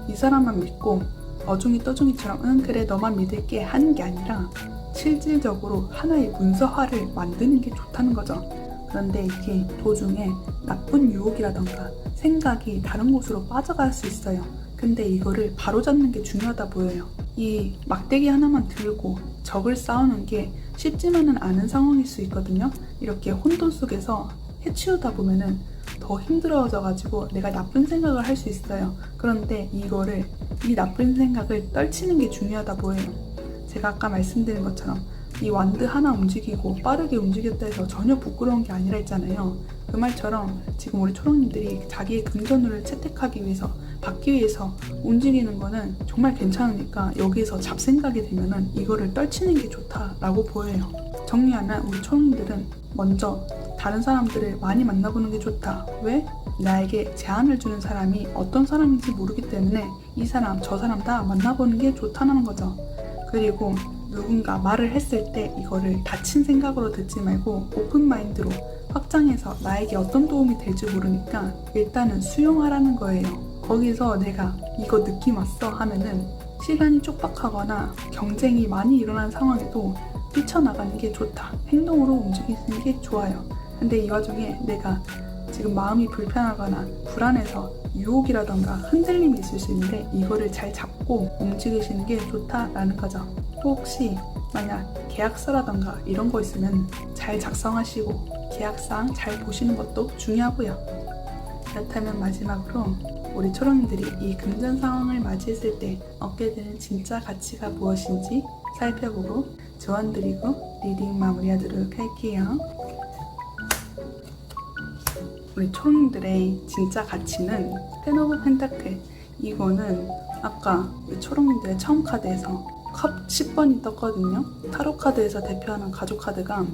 이 사람만 믿고 어중이 떠중이처럼 응 그래 너만 믿을게 하는 게 아니라 실질적으로 하나의 문서화를 만드는 게 좋다는 거죠. 그런데 이게 도중에 나쁜 유혹이라던가 생각이 다른 곳으로 빠져갈 수 있어요. 근데 이거를 바로잡는 게 중요하다 보여요. 이 막대기 하나만 들고 적을 싸우는 게 쉽지만은 않은 상황일 수 있거든요. 이렇게 혼돈 속에서 해치우다 보면은 더 힘들어져가지고 내가 나쁜 생각을 할 수 있어요. 그런데 이 나쁜 생각을 떨치는 게 중요하다 보여요. 제가 아까 말씀드린 것처럼 이 완드 하나 움직이고 빠르게 움직였다 해서 전혀 부끄러운 게 아니라 했잖아요. 그 말처럼 지금 우리 초롱님들이 자기의 금전을 채택하기 위해서 받기 위해서 움직이는 거는 정말 괜찮으니까 여기에서 잡생각이 되면은 이거를 떨치는 게 좋다라고 보여요. 정리하면 우리 초롱님들은 먼저 다른 사람들을 많이 만나보는 게 좋다. 왜? 나에게 제안을 주는 사람이 어떤 사람인지 모르기 때문에 이 사람 저 사람 다 만나보는 게 좋다는 거죠. 그리고 누군가 말을 했을 때 이거를 닫힌 생각으로 듣지 말고 오픈마인드로 확장해서 나에게 어떤 도움이 될지 모르니까 일단은 수용하라는 거예요. 거기서 내가 이거 느낌 왔어 하면은 시간이 촉박하거나 경쟁이 많이 일어난 상황에도 뛰쳐나가는 게 좋다. 행동으로 움직이는 게 좋아요. 근데 이 와중에 내가 지금 마음이 불편하거나 불안해서 유혹이라던가 흔들림이 있을 수 있는데 이거를 잘 잡고 움직이시는 게 좋다라는 거죠. 혹시 만약 계약서라던가 이런 거 있으면 잘 작성하시고 계약사항 잘 보시는 것도 중요하고요. 그렇다면 마지막으로 우리 초롱이들이 이 금전 상황을 맞이했을 때 얻게 되는 진짜 가치가 무엇인지 살펴보고 조언드리고 리딩 마무리하도록 할게요. 우리 초롱이들의 진짜 가치는 텐 오브 펜타클. 이거는 아까 우리 초롱이들의 처음 카드에서 컵 10번이 떴거든요. 타로 카드에서 대표하는 가족 카드가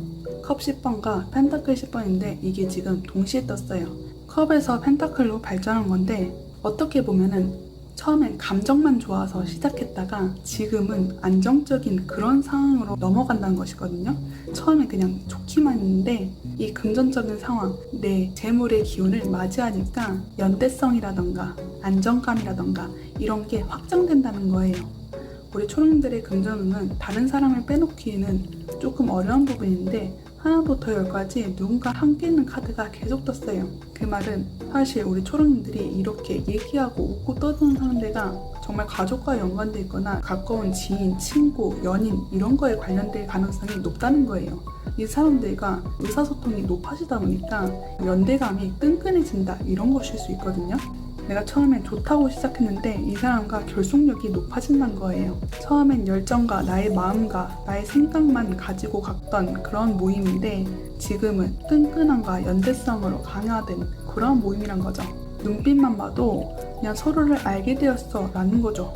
컵 10번과 펜타클 10번인데 이게 지금 동시에 떴어요. 컵에서 펜타클로 발전한 건데 어떻게 보면은 처음엔 감정만 좋아서 시작했다가 지금은 안정적인 그런 상황으로 넘어간다는 것이거든요. 처음에 그냥 좋기만 했는데 이 금전적인 상황, 내 재물의 기운을 맞이하니까 연대성이라던가 안정감이라던가 이런 게 확장된다는 거예요. 우리 초롱들의 금전운은 다른 사람을 빼놓기에는 조금 어려운 부분인데 하나부터 열까지 누군가 함께 있는 카드가 계속 떴어요. 그 말은 사실 우리 초롱님들이 이렇게 얘기하고 웃고 떠드는 상대가 정말 가족과 연관돼 있거나 가까운 지인, 친구, 연인 이런 거에 관련될 가능성이 높다는 거예요. 이 사람들과 의사소통이 높아지다 보니까 연대감이 끈끈해진다 이런 것일 수 있거든요. 내가 처음엔 좋다고 시작했는데 이 사람과 결속력이 높아진다는 거예요. 처음엔 열정과 나의 마음과 나의 생각만 가지고 갔던 그런 모임인데 지금은 끈끈함과 연대성으로 강화된 그런 모임이란 거죠. 눈빛만 봐도 그냥 서로를 알게 되었어 라는 거죠.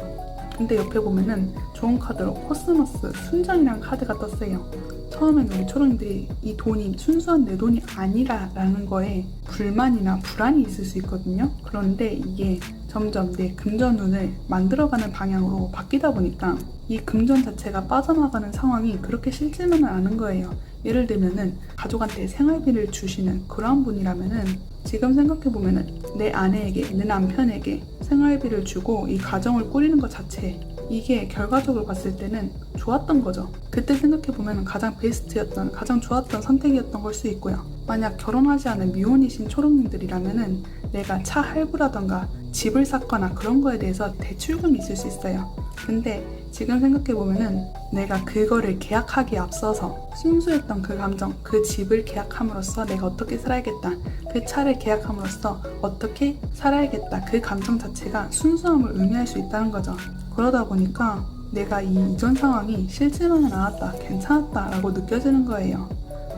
근데 옆에 보면은 좋은 카드로 코스모스 순정이라는 카드가 떴어요. 처음엔 우리 초롱이들이 이 돈이 순수한 내 돈이 아니라 라는 거에 불만이나 불안이 있을 수 있거든요. 그런데 이게 점점 내 금전운을 만들어가는 방향으로 바뀌다 보니까 이 금전 자체가 빠져나가는 상황이 그렇게 싫지만은 않은 거예요. 예를 들면은 가족한테 생활비를 주시는 그런 분이라면은 지금 생각해보면은 내 아내에게, 내 남편에게 생활비를 주고 이 가정을 꾸리는 것 자체, 이게 결과적으로 봤을 때는 좋았던 거죠. 그때 생각해보면 가장 베스트였던, 가장 좋았던 선택이었던 걸 수 있고요. 만약 결혼하지 않은 미혼이신 초롱님들이라면은 내가 차 할부라던가 집을 샀거나 그런 거에 대해서 대출금이 있을 수 있어요. 근데 지금 생각해보면은 내가 그거를 계약하기에 앞서서 순수했던 그 감정, 그 집을 계약함으로써 내가 어떻게 살아야겠다, 그 차를 계약함으로써 어떻게 살아야겠다, 그 감정 자체가 순수함을 의미할 수 있다는 거죠. 그러다 보니까 내가 이 이전 상황이 싫지만은 않았다, 괜찮았다 라고 느껴지는 거예요.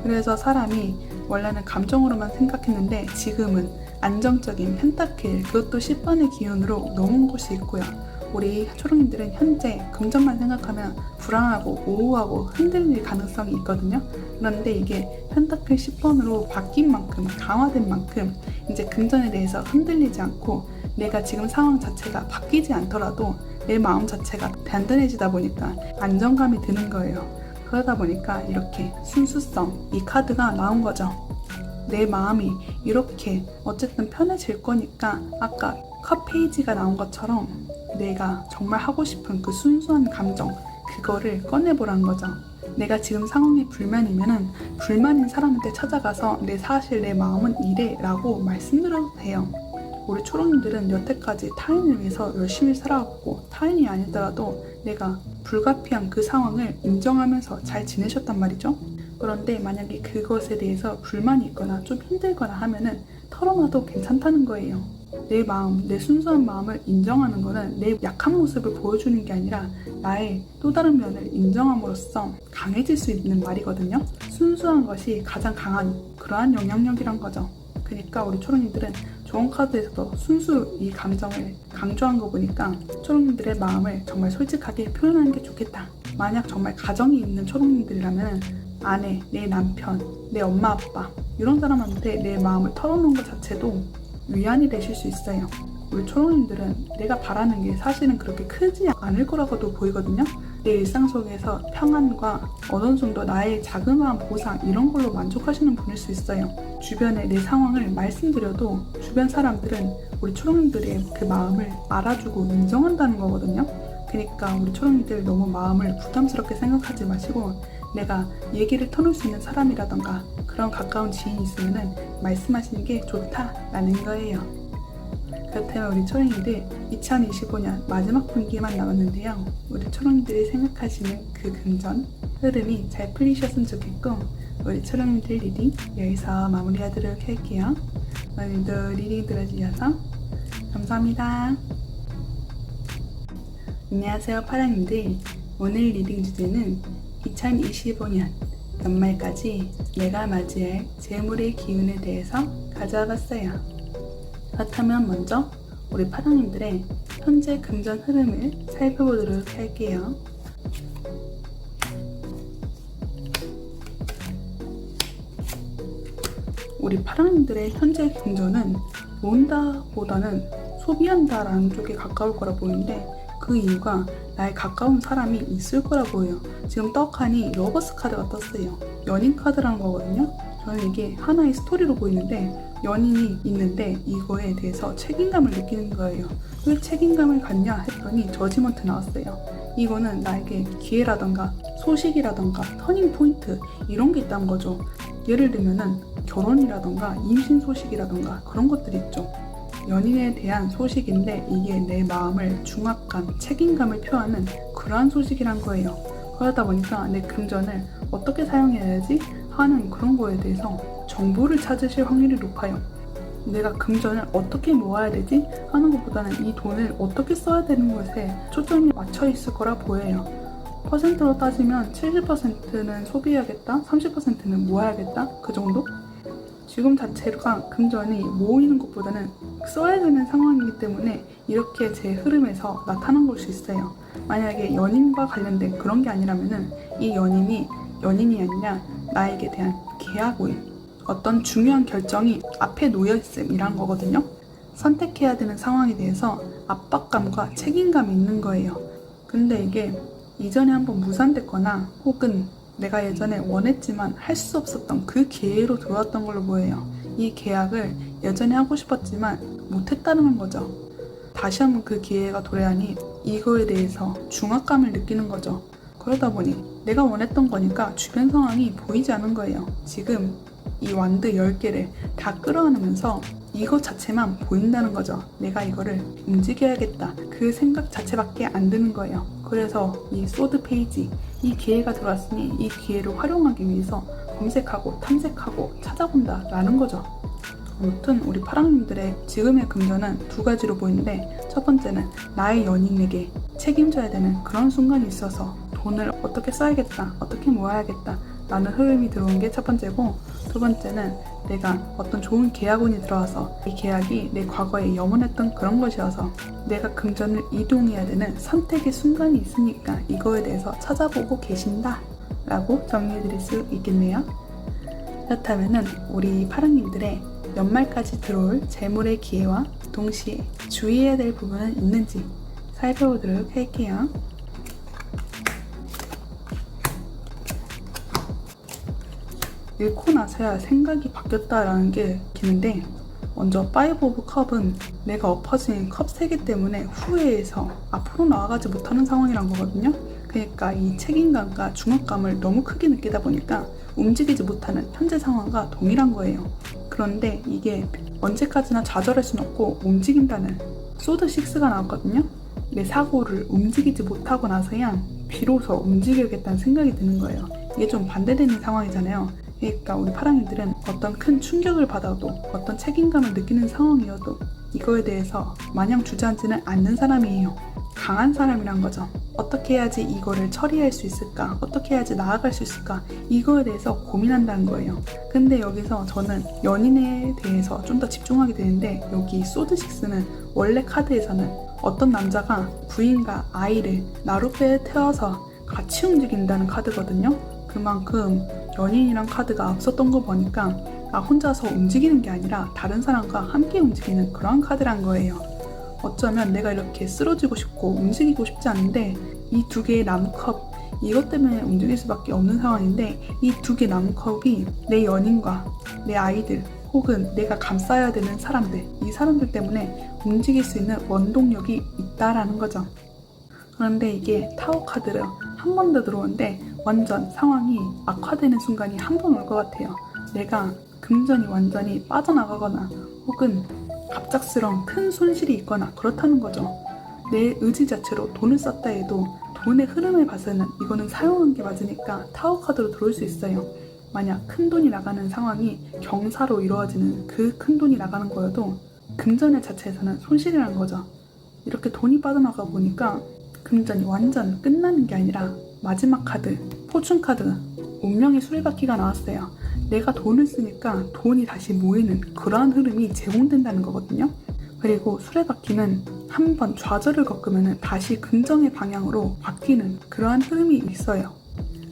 그래서 사람이 원래는 감정으로만 생각했는데 지금은 안정적인 펜타클, 그것도 10번의 기운으로 넘어온 것이 있고요. 우리 초롱님들은 현재 금전만 생각하면 불안하고 우울하고 흔들릴 가능성이 있거든요. 그런데 이게 펜타클 10번으로 바뀐 만큼, 강화된 만큼 이제 금전에 대해서 흔들리지 않고 내가 지금 상황 자체가 바뀌지 않더라도 내 마음 자체가 단단해지다 보니까 안정감이 드는 거예요. 그러다 보니까 이렇게 순수성, 이 카드가 나온 거죠. 내 마음이 이렇게 어쨌든 편해질 거니까 아까 컵 페이지가 나온 것처럼 내가 정말 하고 싶은 그 순수한 감정, 그거를 꺼내보라는 거죠. 내가 지금 상황이 불만이면은 불만인 사람한테 찾아가서 사실 내 마음은 이래 라고 말씀드려도 돼요. 우리 초롱님들은 여태까지 타인을 위해서 열심히 살아왔고 타인이 아니더라도 내가 불가피한 그 상황을 인정하면서 잘 지내셨단 말이죠. 그런데 만약에 그것에 대해서 불만이 있거나 좀 힘들거나 하면은 털어놔도 괜찮다는 거예요. 내 마음, 내 순수한 마음을 인정하는 거는 내 약한 모습을 보여주는 게 아니라 나의 또 다른 면을 인정함으로써 강해질 수 있는 말이거든요. 순수한 것이 가장 강한 그러한 영향력이란 거죠. 그러니까 우리 초롱님들은 좋은 카드에서도 순수 이 감정을 강조한 거 보니까 초롱님들의 마음을 정말 솔직하게 표현하는 게 좋겠다. 만약 정말 가정이 있는 초롱님들이라면 아내, 내 남편, 내 엄마 아빠 이런 사람한테 내 마음을 털어놓은 것 자체도 위안이 되실 수 있어요. 우리 초롱님들은 내가 바라는 게 사실은 그렇게 크지 않을 거라고도 보이거든요. 내 일상 속에서 평안과 어느 정도 나의 자그마한 보상 이런 걸로 만족하시는 분일 수 있어요. 주변에 내 상황을 말씀드려도 주변 사람들은 우리 초롱님들의 그 마음을 알아주고 인정한다는 거거든요. 그러니까 우리 초롱님들 너무 마음을 부담스럽게 생각하지 마시고 내가 얘기를 터놓을 수 있는 사람이라던가 그런 가까운 지인이 있으면 말씀하시는 게 좋다라는 거예요. 그렇다면 우리 초롱이들 2025년 마지막 분기만 남았는데요. 우리 초롱이들이 생각하시는 그 금전 흐름이 잘 풀리셨으면 좋겠고 우리 초롱이들 리딩 여기서 마무리하도록 할게요. 오늘도 리딩 들어주셔서 감사합니다. 안녕하세요 파랑님들. 오늘 리딩 주제는 2025년 연말까지 내가 맞이할 재물의 기운에 대해서 가져와봤어요. 그렇다면 먼저 우리 파랑님들의 현재 금전 흐름을 살펴보도록 할게요. 우리 파랑님들의 현재 금전은 모은다 보다는 소비한다 라는 쪽에 가까울 거라 보이는데 그 이유가 나에 가까운 사람이 있을 거라 보여요. 지금 떡하니 러버스 카드가 떴어요. 연인 카드라는 거거든요. 저는 이게 하나의 스토리로 보이는데 연인이 있는데 이거에 대해서 책임감을 느끼는 거예요. 왜 책임감을 갖냐 했더니 저지먼트 나왔어요. 이거는 나에게 기회라던가 소식이라던가 터닝 포인트 이런 게 있다는 거죠. 예를 들면은 결혼이라던가 임신 소식이라던가 그런 것들이 있죠. 연인에 대한 소식인데 이게 내 마음을 중압감, 책임감을 표하는 그러한 소식이란 거예요. 그러다 보니까 내 금전을 어떻게 사용해야지 하는 그런 거에 대해서 정보를 찾으실 확률이 높아요. 내가 금전을 어떻게 모아야 되지? 하는 것보다는 이 돈을 어떻게 써야 되는 것에 초점이 맞춰 있을 거라 보여요. 퍼센트로 따지면 70%는 소비해야겠다, 30%는 모아야겠다, 그 정도? 지금 자체가 금전이 모이는 것보다는 써야 되는 상황이기 때문에 이렇게 제 흐름에서 나타난 걸 수 있어요. 만약에 연인과 관련된 그런 게 아니라면은 이 연인이 연인이 아니라 나에게 대한 계약오인, 어떤 중요한 결정이 앞에 놓여있음이란 거거든요. 선택해야 되는 상황에 대해서 압박감과 책임감이 있는 거예요. 근데 이게 이전에 한번 무산됐거나 혹은 내가 예전에 원했지만 할 수 없었던 그 기회로 들어왔던 걸로 보여요. 이 계약을 예전에 하고 싶었지만 못했다는 거죠. 다시 한번 그 기회가 도래하니 이거에 대해서 중압감을 느끼는 거죠. 그러다 보니 내가 원했던 거니까 주변 상황이 보이지 않은 거예요. 지금 이 완드 10개를 다 끌어안으면서 이것 자체만 보인다는 거죠. 내가 이거를 움직여야겠다. 그 생각 자체밖에 안 드는 거예요. 그래서 이 소드 페이지, 이 기회가 들어왔으니 이 기회를 활용하기 위해서 검색하고 탐색하고 찾아본다 라는 거죠. 아무튼 우리 파랑님들의 지금의 금전은 두 가지로 보이는데, 첫 번째는 나의 연인에게 책임져야 되는 그런 순간이 있어서 돈을 어떻게 써야겠다, 어떻게 모아야겠다 라는 흐름이 들어온 게 첫 번째고, 두 번째는 내가 어떤 좋은 계약운이 들어와서 이 계약이 내 과거에 염원했던 그런 것이어서 내가 금전을 이동해야 되는 선택의 순간이 있으니까 이거에 대해서 찾아보고 계신다 라고 정리해드릴 수 있겠네요. 그렇다면은 우리 파랑님들의 연말까지 들어올 재물의 기회와 동시에 주의해야 될 부분은 있는지 살펴보도록 할게요. 읽고 나서야 생각이 바뀌었다라는 게 기는데, 먼저 5 오브 컵은 내가 엎어진 컵 3개 때문에 후회해서 앞으로 나아가지 못하는 상황이란 거거든요. 그러니까 이 책임감과 중압감을 너무 크게 느끼다 보니까 움직이지 못하는 현재 상황과 동일한 거예요. 그런데 이게 언제까지나 좌절할 수는 없고 움직인다는 소드 6가 나왔거든요. 내 사고를 움직이지 못하고 나서야 비로소 움직여야겠다는 생각이 드는 거예요. 이게 좀 반대되는 상황이잖아요. 그러니까 우리 파랑이들은 어떤 큰 충격을 받아도 어떤 책임감을 느끼는 상황이어도 이거에 대해서 마냥 주저앉지는 않는 사람이에요. 강한 사람이란 거죠. 어떻게 해야지 이거를 처리할 수 있을까? 어떻게 해야지 나아갈 수 있을까? 이거에 대해서 고민한다는 거예요. 근데 여기서 저는 연인에 대해서 좀 더 집중하게 되는데, 여기 소드6는 원래 카드에서는 어떤 남자가 부인과 아이를 나룻배에 태워서 같이 움직인다는 카드거든요. 그만큼 연인이란 카드가 앞섰던 거 보니까 나 혼자서 움직이는 게 아니라 다른 사람과 함께 움직이는 그런 카드란 거예요. 어쩌면 내가 이렇게 쓰러지고 싶고 움직이고 싶지 않은데 이 두 개의 나무컵, 이것 때문에 움직일 수밖에 없는 상황인데, 이 두 개의 나무컵이 내 연인과 내 아이들 혹은 내가 감싸야 되는 사람들, 이 사람들 때문에 움직일 수 있는 원동력이 있다라는 거죠. 그런데 이게 타워 카드를 한 번 더 들어오는데 완전 상황이 악화되는 순간이 한 번 올 것 같아요. 내가 금전이 완전히 빠져나가거나 혹은 갑작스러운 큰 손실이 있거나 그렇다는 거죠. 내 의지 자체로 돈을 썼다 해도 돈의 흐름을 봐서는 이거는 사용한 게 맞으니까 타워 카드로 들어올 수 있어요. 만약 큰 돈이 나가는 상황이 경사로 이루어지는 그 큰 돈이 나가는 거여도 금전의 자체에서는 손실이라는 거죠. 이렇게 돈이 빠져나가 보니까 금전이 완전 끝나는 게 아니라 마지막 카드, 포춘 카드, 운명의 수레바퀴가 나왔어요. 내가 돈을 쓰니까 돈이 다시 모이는 그러한 흐름이 제공된다는 거거든요. 그리고 수레바퀴는 한 번 좌절을 겪으면 다시 긍정의 방향으로 바뀌는 그러한 흐름이 있어요.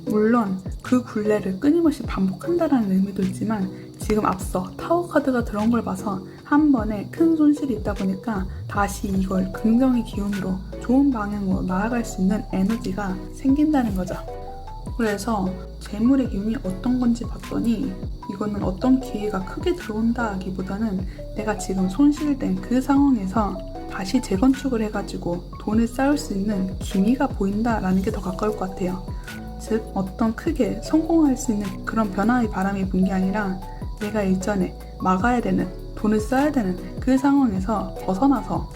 물론 그 굴레를 끊임없이 반복한다는 의미도 있지만, 지금 앞서 타워 카드가 들어온 걸 봐서 한 번에 큰 손실이 있다 보니까 다시 이걸 긍정의 기운으로 좋은 방향으로 나아갈 수 있는 에너지가 생긴다는 거죠. 그래서 재물의 기운이 어떤 건지 봤더니 이거는 어떤 기회가 크게 들어온다 하기보다는 내가 지금 손실된 그 상황에서 다시 재건축을 해가지고 돈을 쌓을 수 있는 기미가 보인다라는 게 더 가까울 것 같아요. 즉 어떤 크게 성공할 수 있는 그런 변화의 바람이 분 게 아니라 내가 일전에 막아야 되는, 돈을 써야 되는 그 상황에서 벗어나서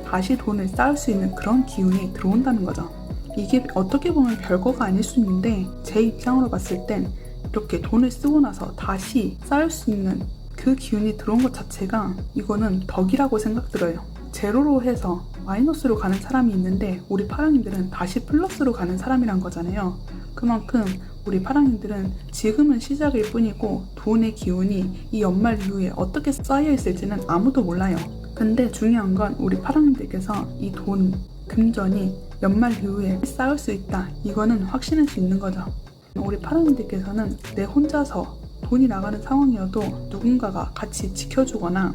다시 돈을 쌓을 수 있는 그런 기운이 들어온다는 거죠. 이게 어떻게 보면 별거가 아닐 수 있는데 제 입장으로 봤을 땐 이렇게 돈을 쓰고 나서 다시 쌓을 수 있는 그 기운이 들어온 것 자체가 이거는 덕이라고 생각 들어요. 제로로 해서 마이너스로 가는 사람이 있는데 우리 파랑님들은 다시 플러스로 가는 사람이란 거잖아요. 그만큼 우리 파랑님들은 지금은 시작일 뿐이고 돈의 기운이 이 연말 이후에 어떻게 쌓여 있을지는 아무도 몰라요. 근데 중요한 건 우리 파랑님들께서 이 돈, 금전이 연말 이후에 쌓을 수 있다. 이거는 확신할 수 있는 거죠. 우리 파랑님들께서는 내 혼자서 돈이 나가는 상황이어도 누군가가 같이 지켜주거나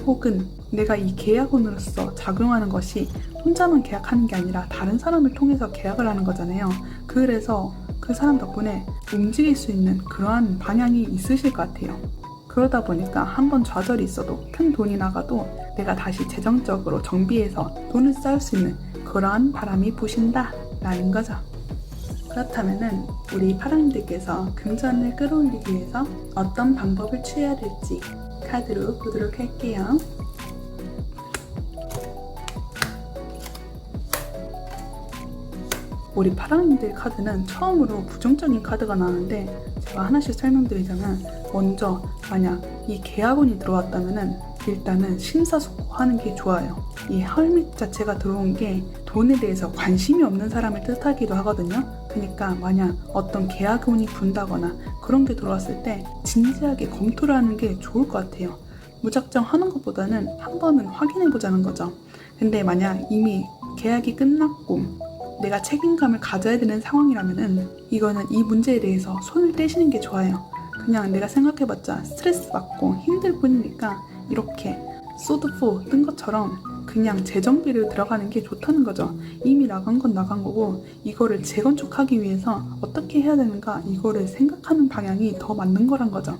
혹은 내가 이 계약원으로서 작용하는 것이 혼자만 계약하는 게 아니라 다른 사람을 통해서 계약을 하는 거잖아요. 그래서 그 사람 덕분에 움직일 수 있는 그러한 방향이 있으실 것 같아요. 그러다 보니까 한번 좌절이 있어도 큰 돈이 나가도 내가 다시 재정적으로 정비해서 돈을 쌓을 수 있는 그러한 바람이 부신다 라는 거죠. 그렇다면은 우리 파랑님들께서 금전을 끌어올리기 위해서 어떤 방법을 취해야 될지 카드로 보도록 할게요. 우리 파랑님들 카드는 처음으로 부정적인 카드가 나오는데 제가 하나씩 설명드리자면, 먼저 만약 이 계약운이 들어왔다면은 일단은 심사숙고하는 게 좋아요. 이 헐밋 자체가 들어온 게 돈에 대해서 관심이 없는 사람을 뜻하기도 하거든요. 그러니까 만약 어떤 계약운이 분다거나 그런 게 들어왔을 때 진지하게 검토를 하는 게 좋을 것 같아요. 무작정 하는 것보다는 한 번은 확인해 보자는 거죠. 근데 만약 이미 계약이 끝났고 내가 책임감을 가져야 되는 상황이라면은 이거는 이 문제에 대해서 손을 떼시는 게 좋아요. 그냥 내가 생각해봤자 스트레스 받고 힘들 뿐이니까 이렇게 소드4 뜬 것처럼 그냥 재정비를 들어가는 게 좋다는 거죠. 이미 나간 건 나간 거고 이거를 재건축하기 위해서 어떻게 해야 되는가 이거를 생각하는 방향이 더 맞는 거란 거죠.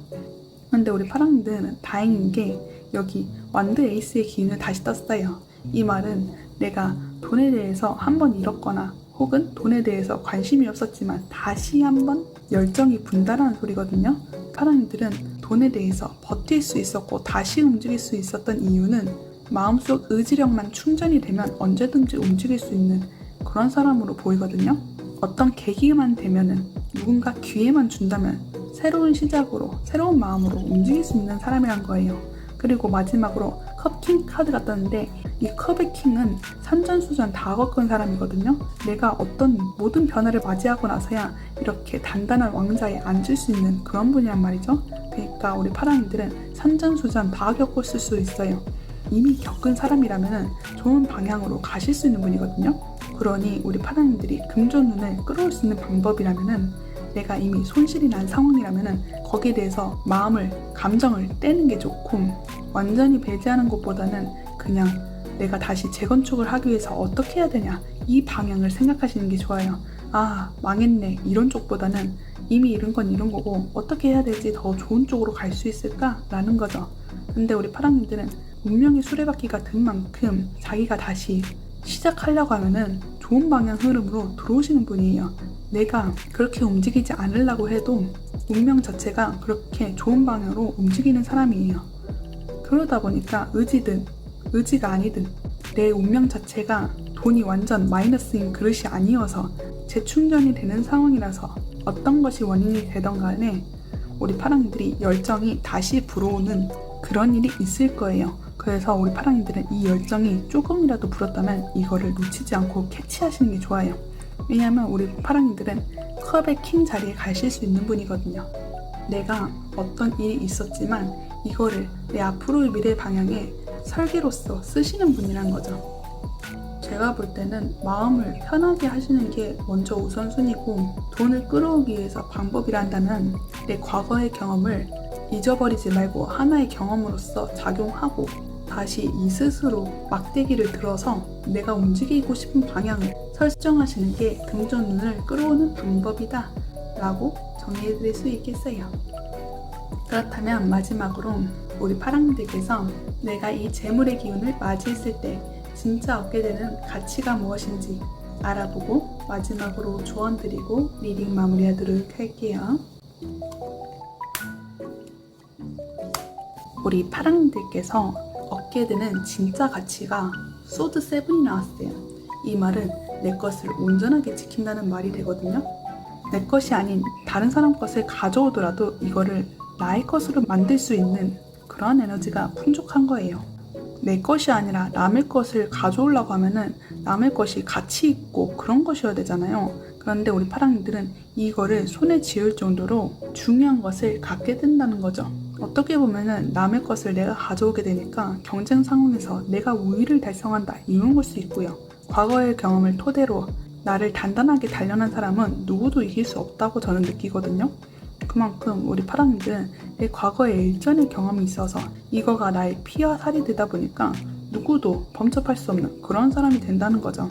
근데 우리 파랑님들은 다행인 게 여기 완드 에이스의 기운을 다시 떴어요. 이 말은 내가 돈에 대해서 한번 잃었거나 혹은 돈에 대해서 관심이 없었지만 다시 한번 열정이 분다라는 소리거든요. 파랑님들은 돈에 대해서 버틸 수 있었고 다시 움직일 수 있었던 이유는 마음속 의지력만 충전이 되면 언제든지 움직일 수 있는 그런 사람으로 보이거든요. 어떤 계기만 되면은 누군가 기회만 준다면 새로운 시작으로 새로운 마음으로 움직일 수 있는 사람이란 거예요. 그리고 마지막으로 컵킹 카드가 떴는데 이 컵의 킹은 산전수전 다 겪은 사람이거든요. 내가 어떤 모든 변화를 맞이하고 나서야 이렇게 단단한 왕자에 앉을 수 있는 그런 분이란 말이죠. 그러니까 우리 파랑이들은 산전수전 다 겪었을 수 있어요. 이미 겪은 사람이라면 좋은 방향으로 가실 수 있는 분이거든요. 그러니 우리 파랑이들이 금전운을 끌어올 수 있는 방법이라면 내가 이미 손실이 난 상황이라면 거기에 대해서 마음을, 감정을 떼는 게 좋고 완전히 배제하는 것보다는 그냥 내가 다시 재건축을 하기 위해서 어떻게 해야 되냐 이 방향을 생각하시는 게 좋아요. 아 망했네 이런 쪽보다는 이미 잃은 건 잃은 거고 어떻게 해야 될지 더 좋은 쪽으로 갈 수 있을까 라는 거죠. 근데 우리 파랑님들은 운명의 수레바퀴가 든 만큼 자기가 다시 시작하려고 하면은 좋은 방향 흐름으로 들어오시는 분이에요. 내가 그렇게 움직이지 않으려고 해도 운명 자체가 그렇게 좋은 방향으로 움직이는 사람이에요. 그러다 보니까 의지든 의지가 아니든 내 운명 자체가 돈이 완전 마이너스인 그릇이 아니어서 재충전이 되는 상황이라서 어떤 것이 원인이 되던 간에 우리 파랑이들이 열정이 다시 불어오는 그런 일이 있을 거예요. 그래서 우리 파랑이들은 이 열정이 조금이라도 불었다면 이거를 놓치지 않고 캐치하시는 게 좋아요. 왜냐하면 우리 파랑이들은 컵의 킹 자리에 가실 수 있는 분이거든요. 내가 어떤 일이 있었지만 이거를 내 앞으로의 미래 방향에 설계로서 쓰시는 분이란 거죠. 제가 볼 때는 마음을 편하게 하시는 게 먼저 우선순위고 돈을 끌어오기 위해서 방법이란다면 내 과거의 경험을 잊어버리지 말고 하나의 경험으로서 작용하고 다시 이 스스로 막대기를 들어서 내가 움직이고 싶은 방향을 설정하시는 게 금전운을 끌어오는 방법이다 라고 정리해드릴 수 있겠어요. 그렇다면 마지막으로 우리 파랑님들께서 내가 이 재물의 기운을 맞이했을 때 진짜 얻게 되는 가치가 무엇인지 알아보고 마지막으로 조언 드리고 리딩 마무리하도록 할게요. 우리 파랑님들께서 얻게 되는 진짜 가치가 소드 7이 나왔어요. 이 말은 내 것을 온전하게 지킨다는 말이 되거든요. 내 것이 아닌 다른 사람 것을 가져오더라도 이거를 나의 것으로 만들 수 있는 그런 에너지가 풍족한 거예요. 내 것이 아니라 남의 것을 가져오려고 하면은 남의 것이 가치 있고 그런 것이어야 되잖아요. 그런데 우리 파랑이들은 이거를 손에 쥐을 정도로 중요한 것을 갖게 된다는 거죠. 어떻게 보면은 남의 것을 내가 가져오게 되니까 경쟁 상황에서 내가 우위를 달성한다 이런 걸 수 있고요. 과거의 경험을 토대로 나를 단단하게 단련한 사람은 누구도 이길 수 없다고 저는 느끼거든요. 그만큼 우리 파랑이들은 내 과거의 일전의 경험이 있어서 이거가 나의 피와 살이 되다 보니까 누구도 범접할 수 없는 그런 사람이 된다는 거죠.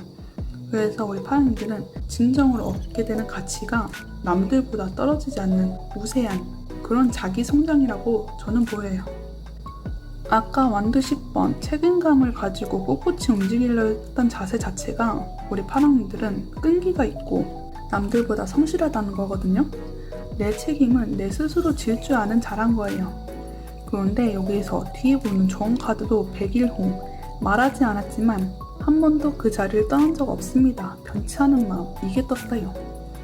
그래서 우리 파랑이들은 진정으로 얻게 되는 가치가 남들보다 떨어지지 않는 우세한 그런 자기 성장이라고 저는 보여요. 아까 완두 10번 책임감을 가지고 꿋꿋이 움직이려 했던 자세 자체가 우리 파랑이들은 끈기가 있고 남들보다 성실하다는 거거든요. 내 책임은 내 스스로 질 줄 아는 자란 거예요. 그런데 여기서 뒤에 보는 좋은 카드도 백일홍 말하지 않았지만 한 번도 그 자리를 떠난 적 없습니다. 변치 않은 마음 이게 떴어요.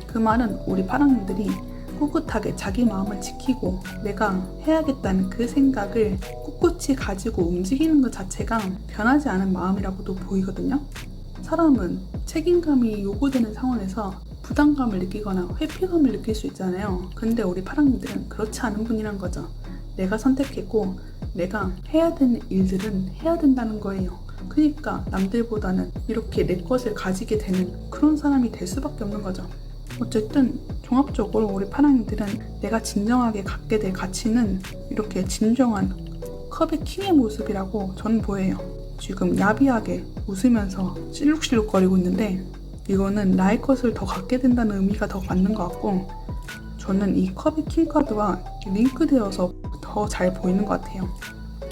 그 말은 우리 파랑이들이 꿋꿋하게 자기 마음을 지키고 내가 해야겠다는 그 생각을 꿋꿋이 가지고 움직이는 것 자체가 변하지 않은 마음이라고도 보이거든요. 사람은 책임감이 요구되는 상황에서 부담감을 느끼거나 회피감을 느낄 수 있잖아요. 근데 우리 파랑이들은 그렇지 않은 분이란 거죠. 내가 선택했고 내가 해야 되는 일들은 해야 된다는 거예요. 그러니까 남들보다는 이렇게 내 것을 가지게 되는 그런 사람이 될 수밖에 없는 거죠. 어쨌든 종합적으로 우리 파랑이들은 내가 진정하게 갖게 될 가치는 이렇게 진정한 컵의 킹의 모습이라고 저는 보여요. 지금 야비하게 웃으면서 실룩실룩거리고 있는데 이거는 나의 것을 더 갖게 된다는 의미가 더 맞는 것 같고 저는 이 컵의 킹 카드와 링크되어서 더 잘 보이는 것 같아요.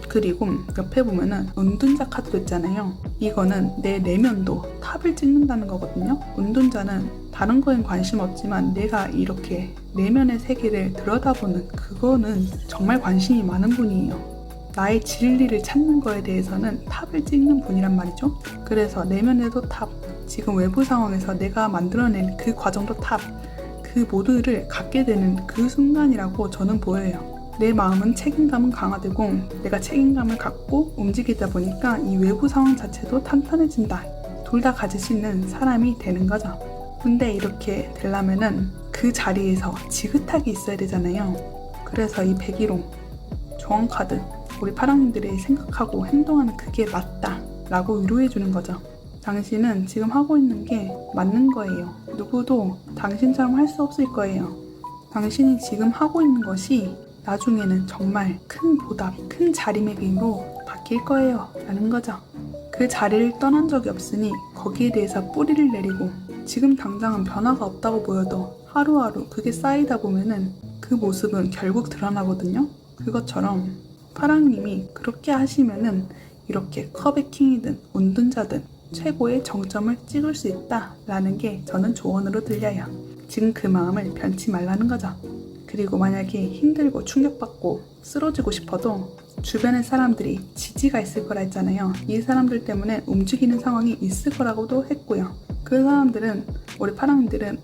그리고 옆에 보면은 은둔자 카드도 있잖아요. 이거는 내 내면도 탑을 찍는다는 거거든요. 은둔자는 다른 거엔 관심 없지만 내가 이렇게 내면의 세계를 들여다보는 그거는 정말 관심이 많은 분이에요. 나의 진리를 찾는 거에 대해서는 탑을 찍는 분이란 말이죠. 그래서 내면에도 탑, 지금 외부 상황에서 내가 만들어낸 그 과정도 탑, 그 모두를 갖게 되는 그 순간이라고 저는 보여요. 내 마음은 책임감은 강화되고 내가 책임감을 갖고 움직이다 보니까 이 외부 상황 자체도 탄탄해진다. 둘 다 가질 수 있는 사람이 되는 거죠. 근데 이렇게 되려면은 그 자리에서 지긋하게 있어야 되잖아요. 그래서 이 백일홍 조언 카드 우리 파랑님들이 생각하고 행동하는 그게 맞다 라고 위로해주는 거죠. 당신은 지금 하고 있는 게 맞는 거예요. 누구도 당신처럼 할 수 없을 거예요. 당신이 지금 하고 있는 것이 나중에는 정말 큰 보답, 큰 자리매김으로 바뀔 거예요 라는 거죠. 그 자리를 떠난 적이 없으니 거기에 대해서 뿌리를 내리고 지금 당장은 변화가 없다고 보여도 하루하루 그게 쌓이다 보면은 그 모습은 결국 드러나거든요. 그것처럼 파랑님이 그렇게 하시면은 이렇게 컵의 킹이든 운둔자든 최고의 정점을 찍을 수 있다 라는 게 저는 조언으로 들려요. 지금 그 마음을 변치 말라는 거죠. 그리고 만약에 힘들고 충격받고 쓰러지고 싶어도 주변의 사람들이 지지가 있을 거라 했잖아요. 이 사람들 때문에 움직이는 상황이 있을 거라고도 했고요. 그 사람들은 우리 파랑들은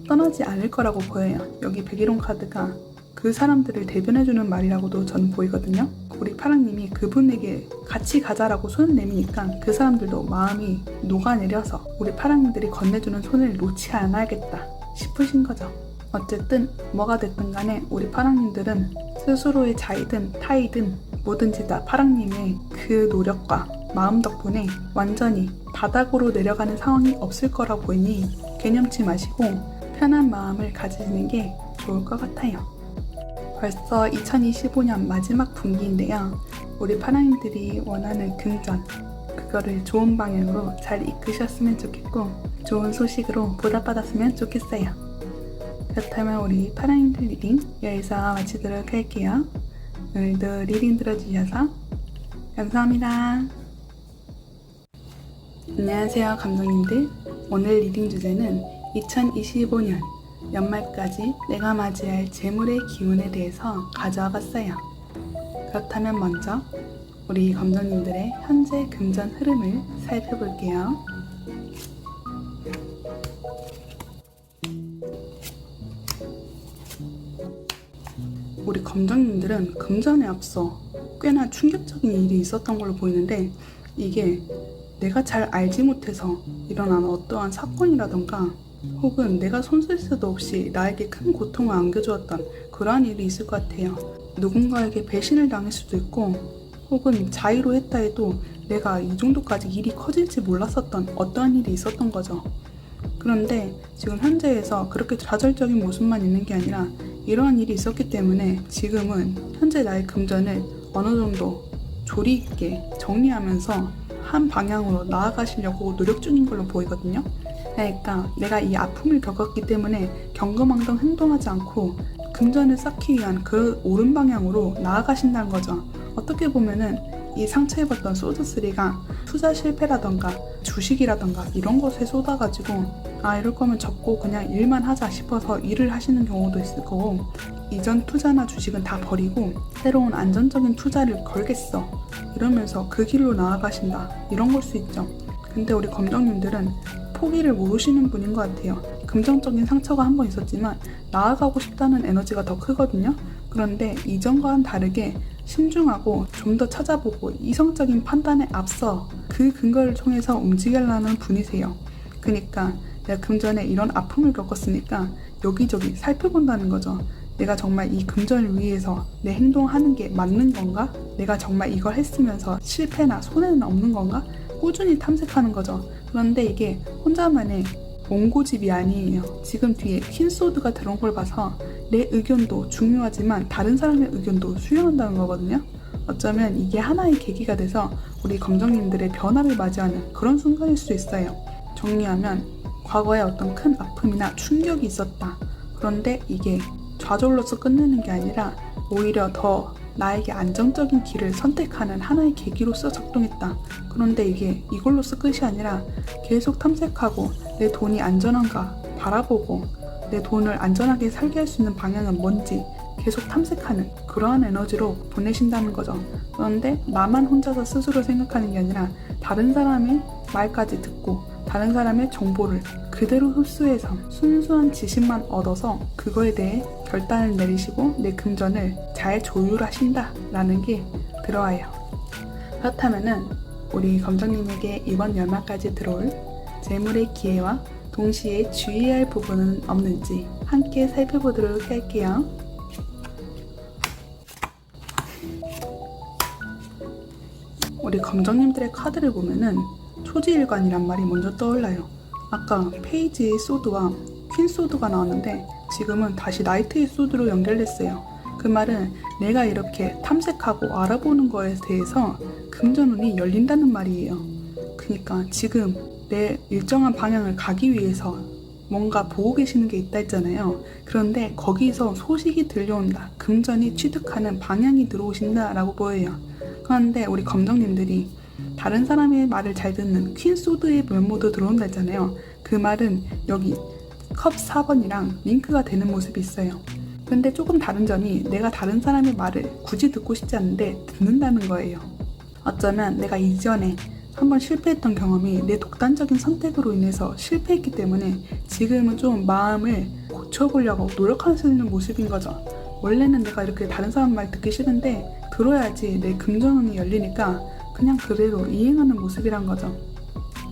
떠나지 않을 거라고 보여요. 여기 백일홍 카드가 그 사람들을 대변해주는 말이라고도 저는 보이거든요. 우리 파랑님이 그분에게 같이 가자라고 손을 내미니까 그 사람들도 마음이 녹아내려서 우리 파랑님들이 건네주는 손을 놓지 않아야겠다 싶으신 거죠. 어쨌든 뭐가 됐든 간에 우리 파랑님들은 스스로의 자이든 타이든 뭐든지 다 파랑님의 그 노력과 마음 덕분에 완전히 바닥으로 내려가는 상황이 없을 거라 보이니 개념치 마시고 편한 마음을 가지는 게 좋을 것 같아요. 벌써 2025년 마지막 분기인데요. 우리 파랑님들이 원하는 금전 그거를 좋은 방향으로 잘 이끄셨으면 좋겠고 좋은 소식으로 보답받았으면 좋겠어요. 그렇다면 우리 파랑님들 리딩 여기서 마치도록 할게요. 오늘도 리딩 들어주셔서 감사합니다. 안녕하세요 감독님들. 오늘 리딩 주제는 2025년 연말까지 내가 맞이할 재물의 기운에 대해서 가져와 봤어요. 그렇다면 먼저 우리 감독님들의 현재 금전 흐름을 살펴볼게요. 우리 검정님들은 금전에 앞서 꽤나 충격적인 일이 있었던 걸로 보이는데, 이게 내가 잘 알지 못해서 일어난 어떠한 사건이라던가 혹은 내가 손쓸 새도 없이 나에게 큰 고통을 안겨주었던 그러한 일이 있을 것 같아요. 누군가에게 배신을 당할 수도 있고, 혹은 자의로 했다 해도 내가 이 정도까지 일이 커질지 몰랐었던 어떠한 일이 있었던 거죠. 그런데 지금 현재에서 그렇게 좌절적인 모습만 있는 게 아니라 이러한 일이 있었기 때문에 지금은 현재 나의 금전을 어느 정도 조리 있게 정리하면서 한 방향으로 나아가시려고 노력 중인 걸로 보이거든요. 그러니까 내가 이 아픔을 겪었기 때문에 경거망동 행동하지 않고 금전을 쌓기 위한 그 옳은 방향으로 나아가신다는 거죠. 어떻게 보면은 이 상처입었던 소드3가 투자 실패라던가 주식이라던가 이런 것에 쏟아가지고 이럴 거면 접고 그냥 일만 하자 싶어서 일을 하시는 경우도 있을 거고, 이전 투자나 주식은 다 버리고 새로운 안전적인 투자를 걸겠어 이러면서 그 길로 나아가신다, 이런 걸 수 있죠. 근데 우리 검정님들은 포기를 모르시는 분인 것 같아요. 금전적인 상처가 한 번 있었지만 나아가고 싶다는 에너지가 더 크거든요. 그런데 이전과는 다르게 신중하고 좀 더 찾아보고 이성적인 판단에 앞서 그 근거를 통해서 움직이려는 분이세요. 그러니까 내가 금전에 이런 아픔을 겪었으니까 여기저기 살펴본다는 거죠. 내가 정말 이 금전을 위해서 내 행동하는 게 맞는 건가? 내가 정말 이걸 했으면서 실패나 손해는 없는 건가? 꾸준히 탐색하는 거죠. 그런데 이게 혼자만의 몽고집이 아니에요. 지금 뒤에 퀸소드가 들어온 걸 봐서 내 의견도 중요하지만 다른 사람의 의견도 수용한다는 거거든요. 어쩌면 이게 하나의 계기가 돼서 우리 검정님들의 변화를 맞이하는 그런 순간일 수 있어요. 정리하면 과거에 어떤 큰 아픔이나 충격이 있었다. 그런데 이게 좌절로서 끝내는 게 아니라 오히려 더 나에게 안정적인 길을 선택하는 하나의 계기로서 작동했다. 그런데 이게 이걸로서 끝이 아니라 계속 탐색하고 내 돈이 안전한가 바라보고 내 돈을 안전하게 살게 할 수 있는 방향은 뭔지 계속 탐색하는 그러한 에너지로 보내신다는 거죠. 그런데 나만 혼자서 스스로 생각하는 게 아니라 다른 사람의 말까지 듣고 다른 사람의 정보를 그대로 흡수해서 순수한 지식만 얻어서 그거에 대해 결단을 내리시고 내 금전을 잘 조율하신다라는 게 들어와요. 그렇다면은 우리 검정님에게 이번 연말까지 들어올 재물의 기회와 동시에 주의해야 할 부분은 없는지 함께 살펴보도록 할게요. 우리 검정님들의 카드를 보면은 초지일관이란 말이 먼저 떠올라요. 아까 페이지의 소드와 퀸 소드가 나왔는데 지금은 다시 나이트의 소드로 연결됐어요. 그 말은 내가 이렇게 탐색하고 알아보는 거에 대해서 금전운이 열린다는 말이에요. 그러니까 지금 내 일정한 방향을 가기 위해서 뭔가 보고 계시는 게 있다 했잖아요. 그런데 거기서 소식이 들려온다. 금전이 취득하는 방향이 들어오신다 라고 보여요. 그런데 우리 검정님들이 다른 사람의 말을 잘 듣는 퀸소드의 면모도 들어온다 했잖아요. 그 말은 여기 컵 4번이랑 링크가 되는 모습이 있어요. 근데 조금 다른 점이 내가 다른 사람의 말을 굳이 듣고 싶지 않은데 듣는다는 거예요. 어쩌면 내가 이전에 한번 실패했던 경험이 내 독단적인 선택으로 인해서 실패했기 때문에 지금은 좀 마음을 고쳐보려고 노력하시는 모습인 거죠. 원래는 내가 이렇게 다른 사람 말 듣기 싫은데 들어야지 내 금전운이 열리니까 그냥 그대로 이행하는 모습이란 거죠.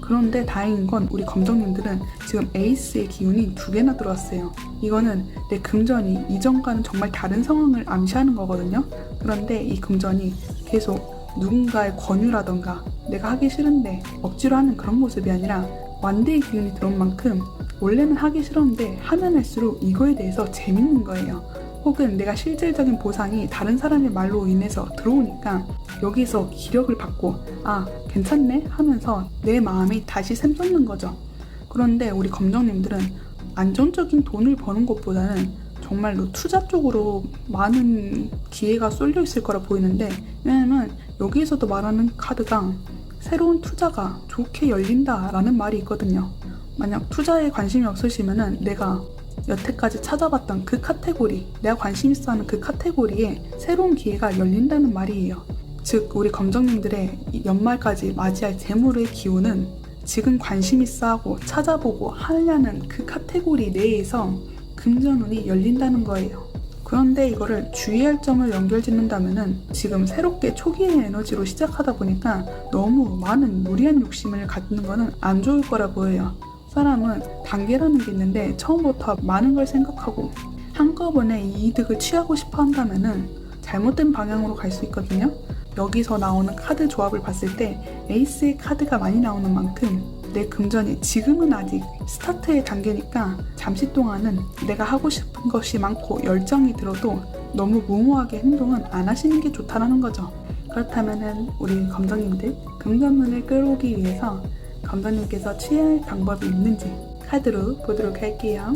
그런데 다행인 건 우리 검정님들은 지금 에이스의 기운이 2개나 들어왔어요. 이거는 내 금전이 이전과는 정말 다른 상황을 암시하는 거거든요. 그런데 이 금전이 계속 누군가의 권유라던가 내가 하기 싫은데 억지로 하는 그런 모습이 아니라 완대의 기운이 들어온 만큼 원래는 하기 싫었는데 하면 할수록 이거에 대해서 재밌는 거예요. 혹은 내가 실질적인 보상이 다른 사람의 말로 인해서 들어오니까 여기서 기력을 받고 괜찮네 하면서 내 마음이 다시 샘솟는 거죠. 그런데 우리 검정님들은 안정적인 돈을 버는 것보다는 정말로 투자 쪽으로 많은 기회가 쏠려 있을 거라 보이는데, 왜냐면 여기에서도 말하는 카드가 새로운 투자가 좋게 열린다라는 말이 있거든요. 만약 투자에 관심이 없으시면은 내가 여태까지 찾아봤던 그 카테고리, 내가 관심 있어 하는 그 카테고리에 새로운 기회가 열린다는 말이에요. 즉 우리 검정님들의 연말까지 맞이할 재물의 기운은 지금 관심 있어 하고 찾아보고 하려는 그 카테고리 내에서 금전운이 열린다는 거예요. 그런데 이거를 주의할 점을 연결짓는다면은 지금 새롭게 초기의 에너지로 시작하다 보니까 너무 많은 무리한 욕심을 갖는 거는 안 좋을 거라 보여요. 사람은 단계라는 게 있는데 처음부터 많은 걸 생각하고 한꺼번에 이 이득을 취하고 싶어 한다면은 잘못된 방향으로 갈 수 있거든요. 여기서 나오는 카드 조합을 봤을 때 에이스의 카드가 많이 나오는 만큼 내 금전이 지금은 아직 스타트의 단계니까 잠시 동안은 내가 하고 싶은 것이 많고 열정이 들어도 너무 무모하게 행동은 안 하시는 게 좋다라는 거죠. 그렇다면은 우리 검정님들 금전운을 끌어오기 위해서 검정님께서 취해야 할 방법이 있는지 카드로 보도록 할게요.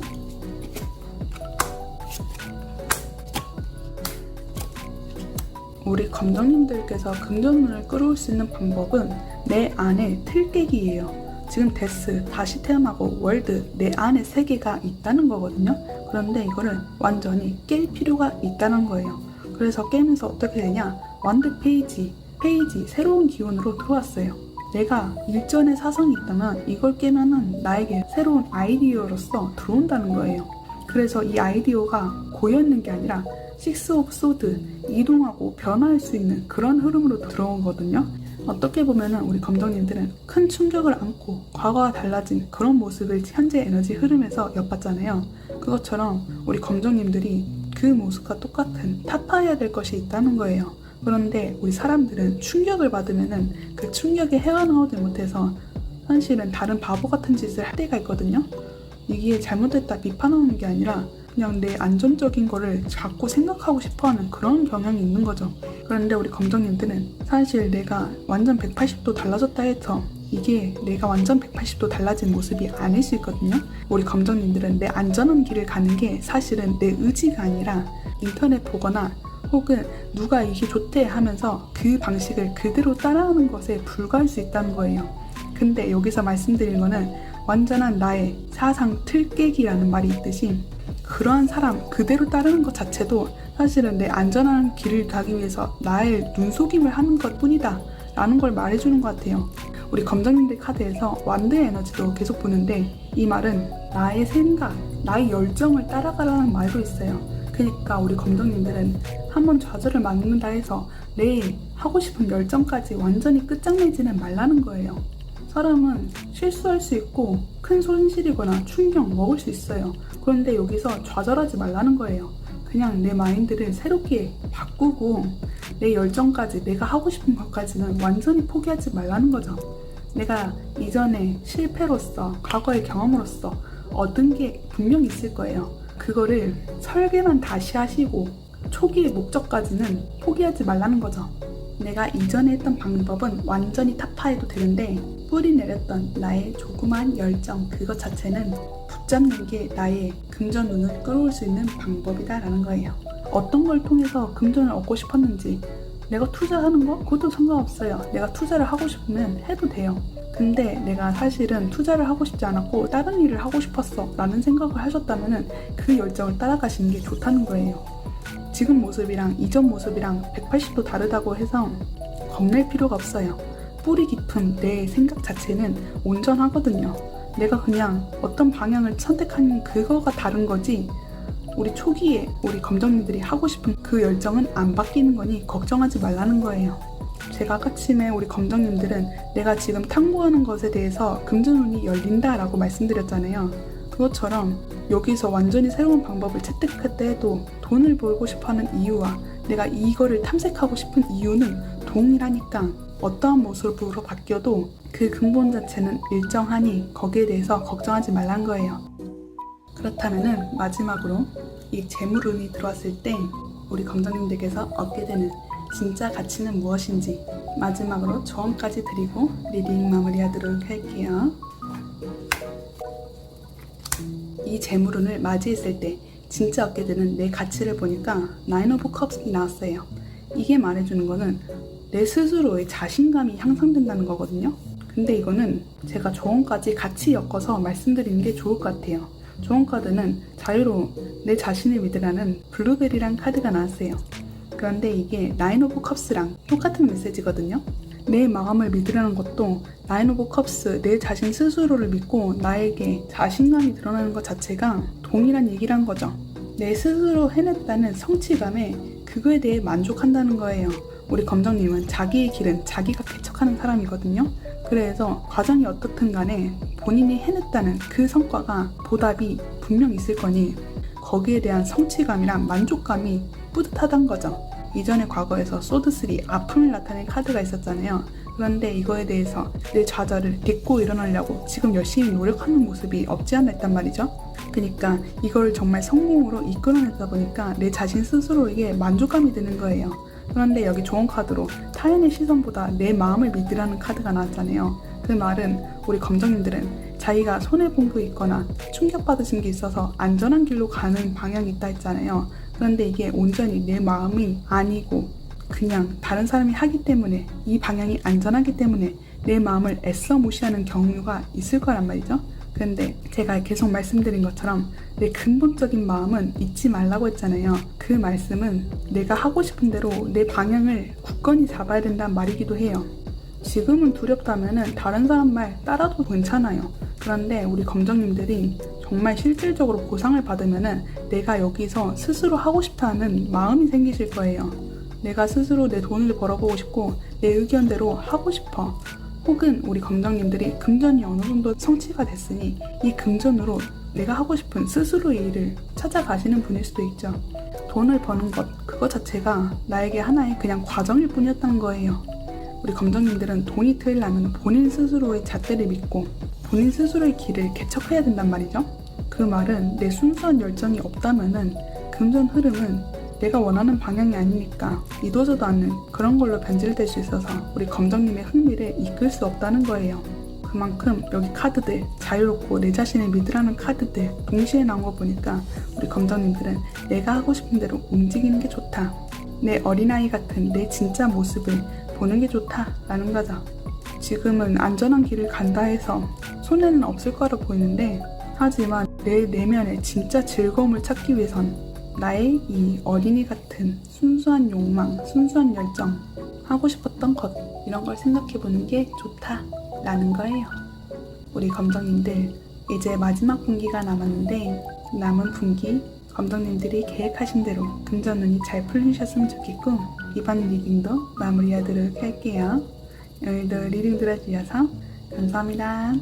우리 검정님들께서 금전운을 끌어올 수 있는 방법은 내 안에 틀 깨기예요. 지금 데스, 다시 태어나고 월드 내 안에 세 개가 있다는 거거든요. 그런데 이거를 완전히 깰 필요가 있다는 거예요. 그래서 깨면서 어떻게 되냐? 완드 페이지 새로운 기운으로 들어왔어요. 내가 일전에 사성이 있다면 이걸 깨면은 나에게 새로운 아이디어로서 들어온다는 거예요. 그래서 이 아이디어가 고여있는 게 아니라 식스 오브 소드, 이동하고 변화할 수 있는 그런 흐름으로 들어오거든요. 어떻게 보면은 우리 검정님들은 큰 충격을 안고 과거와 달라진 그런 모습을 현재 에너지 흐름에서 엿봤잖아요. 그것처럼 우리 검정님들이 그 모습과 똑같은 타파해야 될 것이 있다는 거예요. 그런데 우리 사람들은 충격을 받으면은 그 충격에 헤어나오지 못해서 사실은 다른 바보 같은 짓을 할 때가 있거든요. 이게 잘못됐다 비판하는 게 아니라 그냥 내 안전적인 거를 자꾸 생각하고 싶어하는 그런 경향이 있는 거죠. 그런데 우리 검정님들은 사실 내가 완전 180도 달라졌다 해서 이게 내가 완전 180도 달라진 모습이 아닐 수 있거든요. 우리 검정님들은 내 안전한 길을 가는 게 사실은 내 의지가 아니라 인터넷 보거나 혹은 누가 이게 좋대 하면서 그 방식을 그대로 따라하는 것에 불과할 수 있다는 거예요. 근데 여기서 말씀드린 거는 완전한 나의 사상 틀 깨기라는 말이 있듯이 그러한 사람 그대로 따르는 것 자체도 사실은 내 안전한 길을 가기 위해서 나의 눈속임을 하는 것 뿐이다 라는 걸 말해주는 것 같아요. 우리 검정님들 카드에서 완드의 에너지도 계속 보는데 이 말은 나의 생각, 나의 열정을 따라가라는 말도 있어요. 그러니까 우리 검정님들은 한번 좌절을 맞는다 해서 내 하고 싶은 열정까지 완전히 끝장내지는 말라는 거예요. 사람은 실수할 수 있고 큰 손실이거나 충격 먹을 수 있어요. 그런데 여기서 좌절하지 말라는 거예요. 그냥 내 마인드를 새롭게 바꾸고 내 열정까지 내가 하고 싶은 것까지는 완전히 포기하지 말라는 거죠. 내가 이전에 실패로서 과거의 경험으로서 얻은 게 분명히 있을 거예요. 그거를 설계만 다시 하시고 초기의 목적까지는 포기하지 말라는 거죠. 내가 이전에 했던 방법은 완전히 타파해도 되는데 뿌리 내렸던 나의 조그만 열정 그것 자체는 붙잡는 게 나의 금전운을 끌어올 수 있는 방법이다라는 거예요. 어떤 걸 통해서 금전을 얻고 싶었는지 내가 투자하는 거? 그것도 상관없어요. 내가 투자를 하고 싶으면 해도 돼요. 근데 내가 사실은 투자를 하고 싶지 않았고 다른 일을 하고 싶었어 라는 생각을 하셨다면 그 열정을 따라가시는 게 좋다는 거예요. 지금 모습이랑 이전 모습이랑 180도 다르다고 해서 겁낼 필요가 없어요. 뿌리 깊은 내 생각 자체는 온전하거든요. 내가 그냥 어떤 방향을 선택하는 그거가 다른 거지 우리 초기에 우리 검정님들이 하고 싶은 그 열정은 안 바뀌는 거니 걱정하지 말라는 거예요. 제가 아까쯤에 우리 검정님들은 내가 지금 탐구하는 것에 대해서 금전운이 열린다라고 말씀드렸잖아요. 그것처럼 여기서 완전히 새로운 방법을 채택했다 해도 돈을 벌고 싶어하는 이유와 내가 이거를 탐색하고 싶은 이유는 동일하니까 어떠한 모습으로 바뀌어도 그 근본 자체는 일정하니 거기에 대해서 걱정하지 말란 거예요. 그렇다면은 마지막으로 이 재물운이 들어왔을 때 우리 검정님들께서 얻게 되는 진짜 가치는 무엇인지 마지막으로 조언까지 드리고 리딩 마무리하도록 할게요. 이 재물운을 맞이했을 때 진짜 얻게 되는 내 가치를 보니까 나인 오브 컵스이 나왔어요. 이게 말해주는 거는 내 스스로의 자신감이 향상된다는 거거든요. 근데 이거는 제가 조언까지 같이 엮어서 말씀드리는 게 좋을 것 같아요. 조언 카드는 자유로움, 내 자신을 믿으라는 블루베리란 카드가 나왔어요. 그런데 이게 나인 오브 컵스랑 똑같은 메시지거든요. 내 마음을 믿으라는 것도 나인 오브 컵스, 내 자신 스스로를 믿고 나에게 자신감이 드러나는 것 자체가 동일한 얘기란 거죠. 내 스스로 해냈다는 성취감에 그거에 대해 만족한다는 거예요. 우리 검정님은 자기의 길은 자기가 개척하는 사람이거든요. 그래서 과정이 어떻든 간에 본인이 해냈다는 그 성과가 보답이 분명 있을 거니 거기에 대한 성취감이랑 만족감이 뿌듯하단 거죠. 이전에 과거에서 소드3 아픔을 나타낸 카드가 있었잖아요. 그런데 이거에 대해서 내 좌절을 딛고 일어나려고 지금 열심히 노력하는 모습이 없지 않아 있단 말이죠. 그러니까 이걸 정말 성공으로 이끌어내다 보니까 내 자신 스스로에게 만족감이 드는 거예요. 그런데 여기 좋은 카드로 타인의 시선보다 내 마음을 믿으라는 카드가 나왔잖아요. 그 말은 우리 검정님들은 자기가 손해본 게 있거나 충격받으신 게 있어서 안전한 길로 가는 방향이 있다 했잖아요. 그런데 이게 온전히 내 마음이 아니고 그냥 다른 사람이 하기 때문에 이 방향이 안전하기 때문에 내 마음을 애써 무시하는 경우가 있을 거란 말이죠. 그런데 제가 계속 말씀드린 것처럼 내 근본적인 마음은 잊지 말라고 했잖아요. 그 말씀은 내가 하고 싶은 대로 내 방향을 굳건히 잡아야 된다는 말이기도 해요. 지금은 두렵다면 다른 사람 말 따라도 괜찮아요. 그런데 우리 검정님들이 정말 실질적으로 보상을 받으면 내가 여기서 스스로 하고 싶다는 마음이 생기실 거예요. 내가 스스로 내 돈을 벌어보고 싶고 내 의견대로 하고 싶어. 혹은 우리 검정님들이 금전이 어느 정도 성취가 됐으니 이 금전으로 내가 하고 싶은 스스로의 일을 찾아가시는 분일 수도 있죠. 돈을 버는 것, 그거 자체가 나에게 하나의 그냥 과정일 뿐이었다는 거예요. 우리 검정님들은 돈이 트이려면 본인 스스로의 잣대를 믿고 본인 스스로의 길을 개척해야 된단 말이죠. 그 말은 내 순수한 열정이 없다면은 금전 흐름은 내가 원하는 방향이 아니니까 이도저도 않는 그런 걸로 변질될 수 있어서 우리 검정님의 흥미를 이끌 수 없다는 거예요. 그만큼 여기 카드들, 자유롭고 내 자신을 믿으라는 카드들 동시에 나온 거 보니까 우리 검정님들은 내가 하고 싶은 대로 움직이는 게 좋다. 내 어린아이 같은 내 진짜 모습을 보는 게 좋다라는 거죠. 지금은 안전한 길을 간다 해서 손해는 없을 거라 보이는데 하지만 내 내면의 진짜 즐거움을 찾기 위해선 나의 이 어린이 같은 순수한 욕망, 순수한 열정, 하고 싶었던 것 이런 걸 생각해보는 게 좋다라는 거예요. 우리 검정님들 이제 마지막 분기가 남았는데 남은 분기 검정님들이 계획하신 대로 금전운이 잘 풀리셨으면 좋겠고 이번 리딩도 마무리하도록 할게요. 오늘도 리딩 들어주셔서 감사합니다.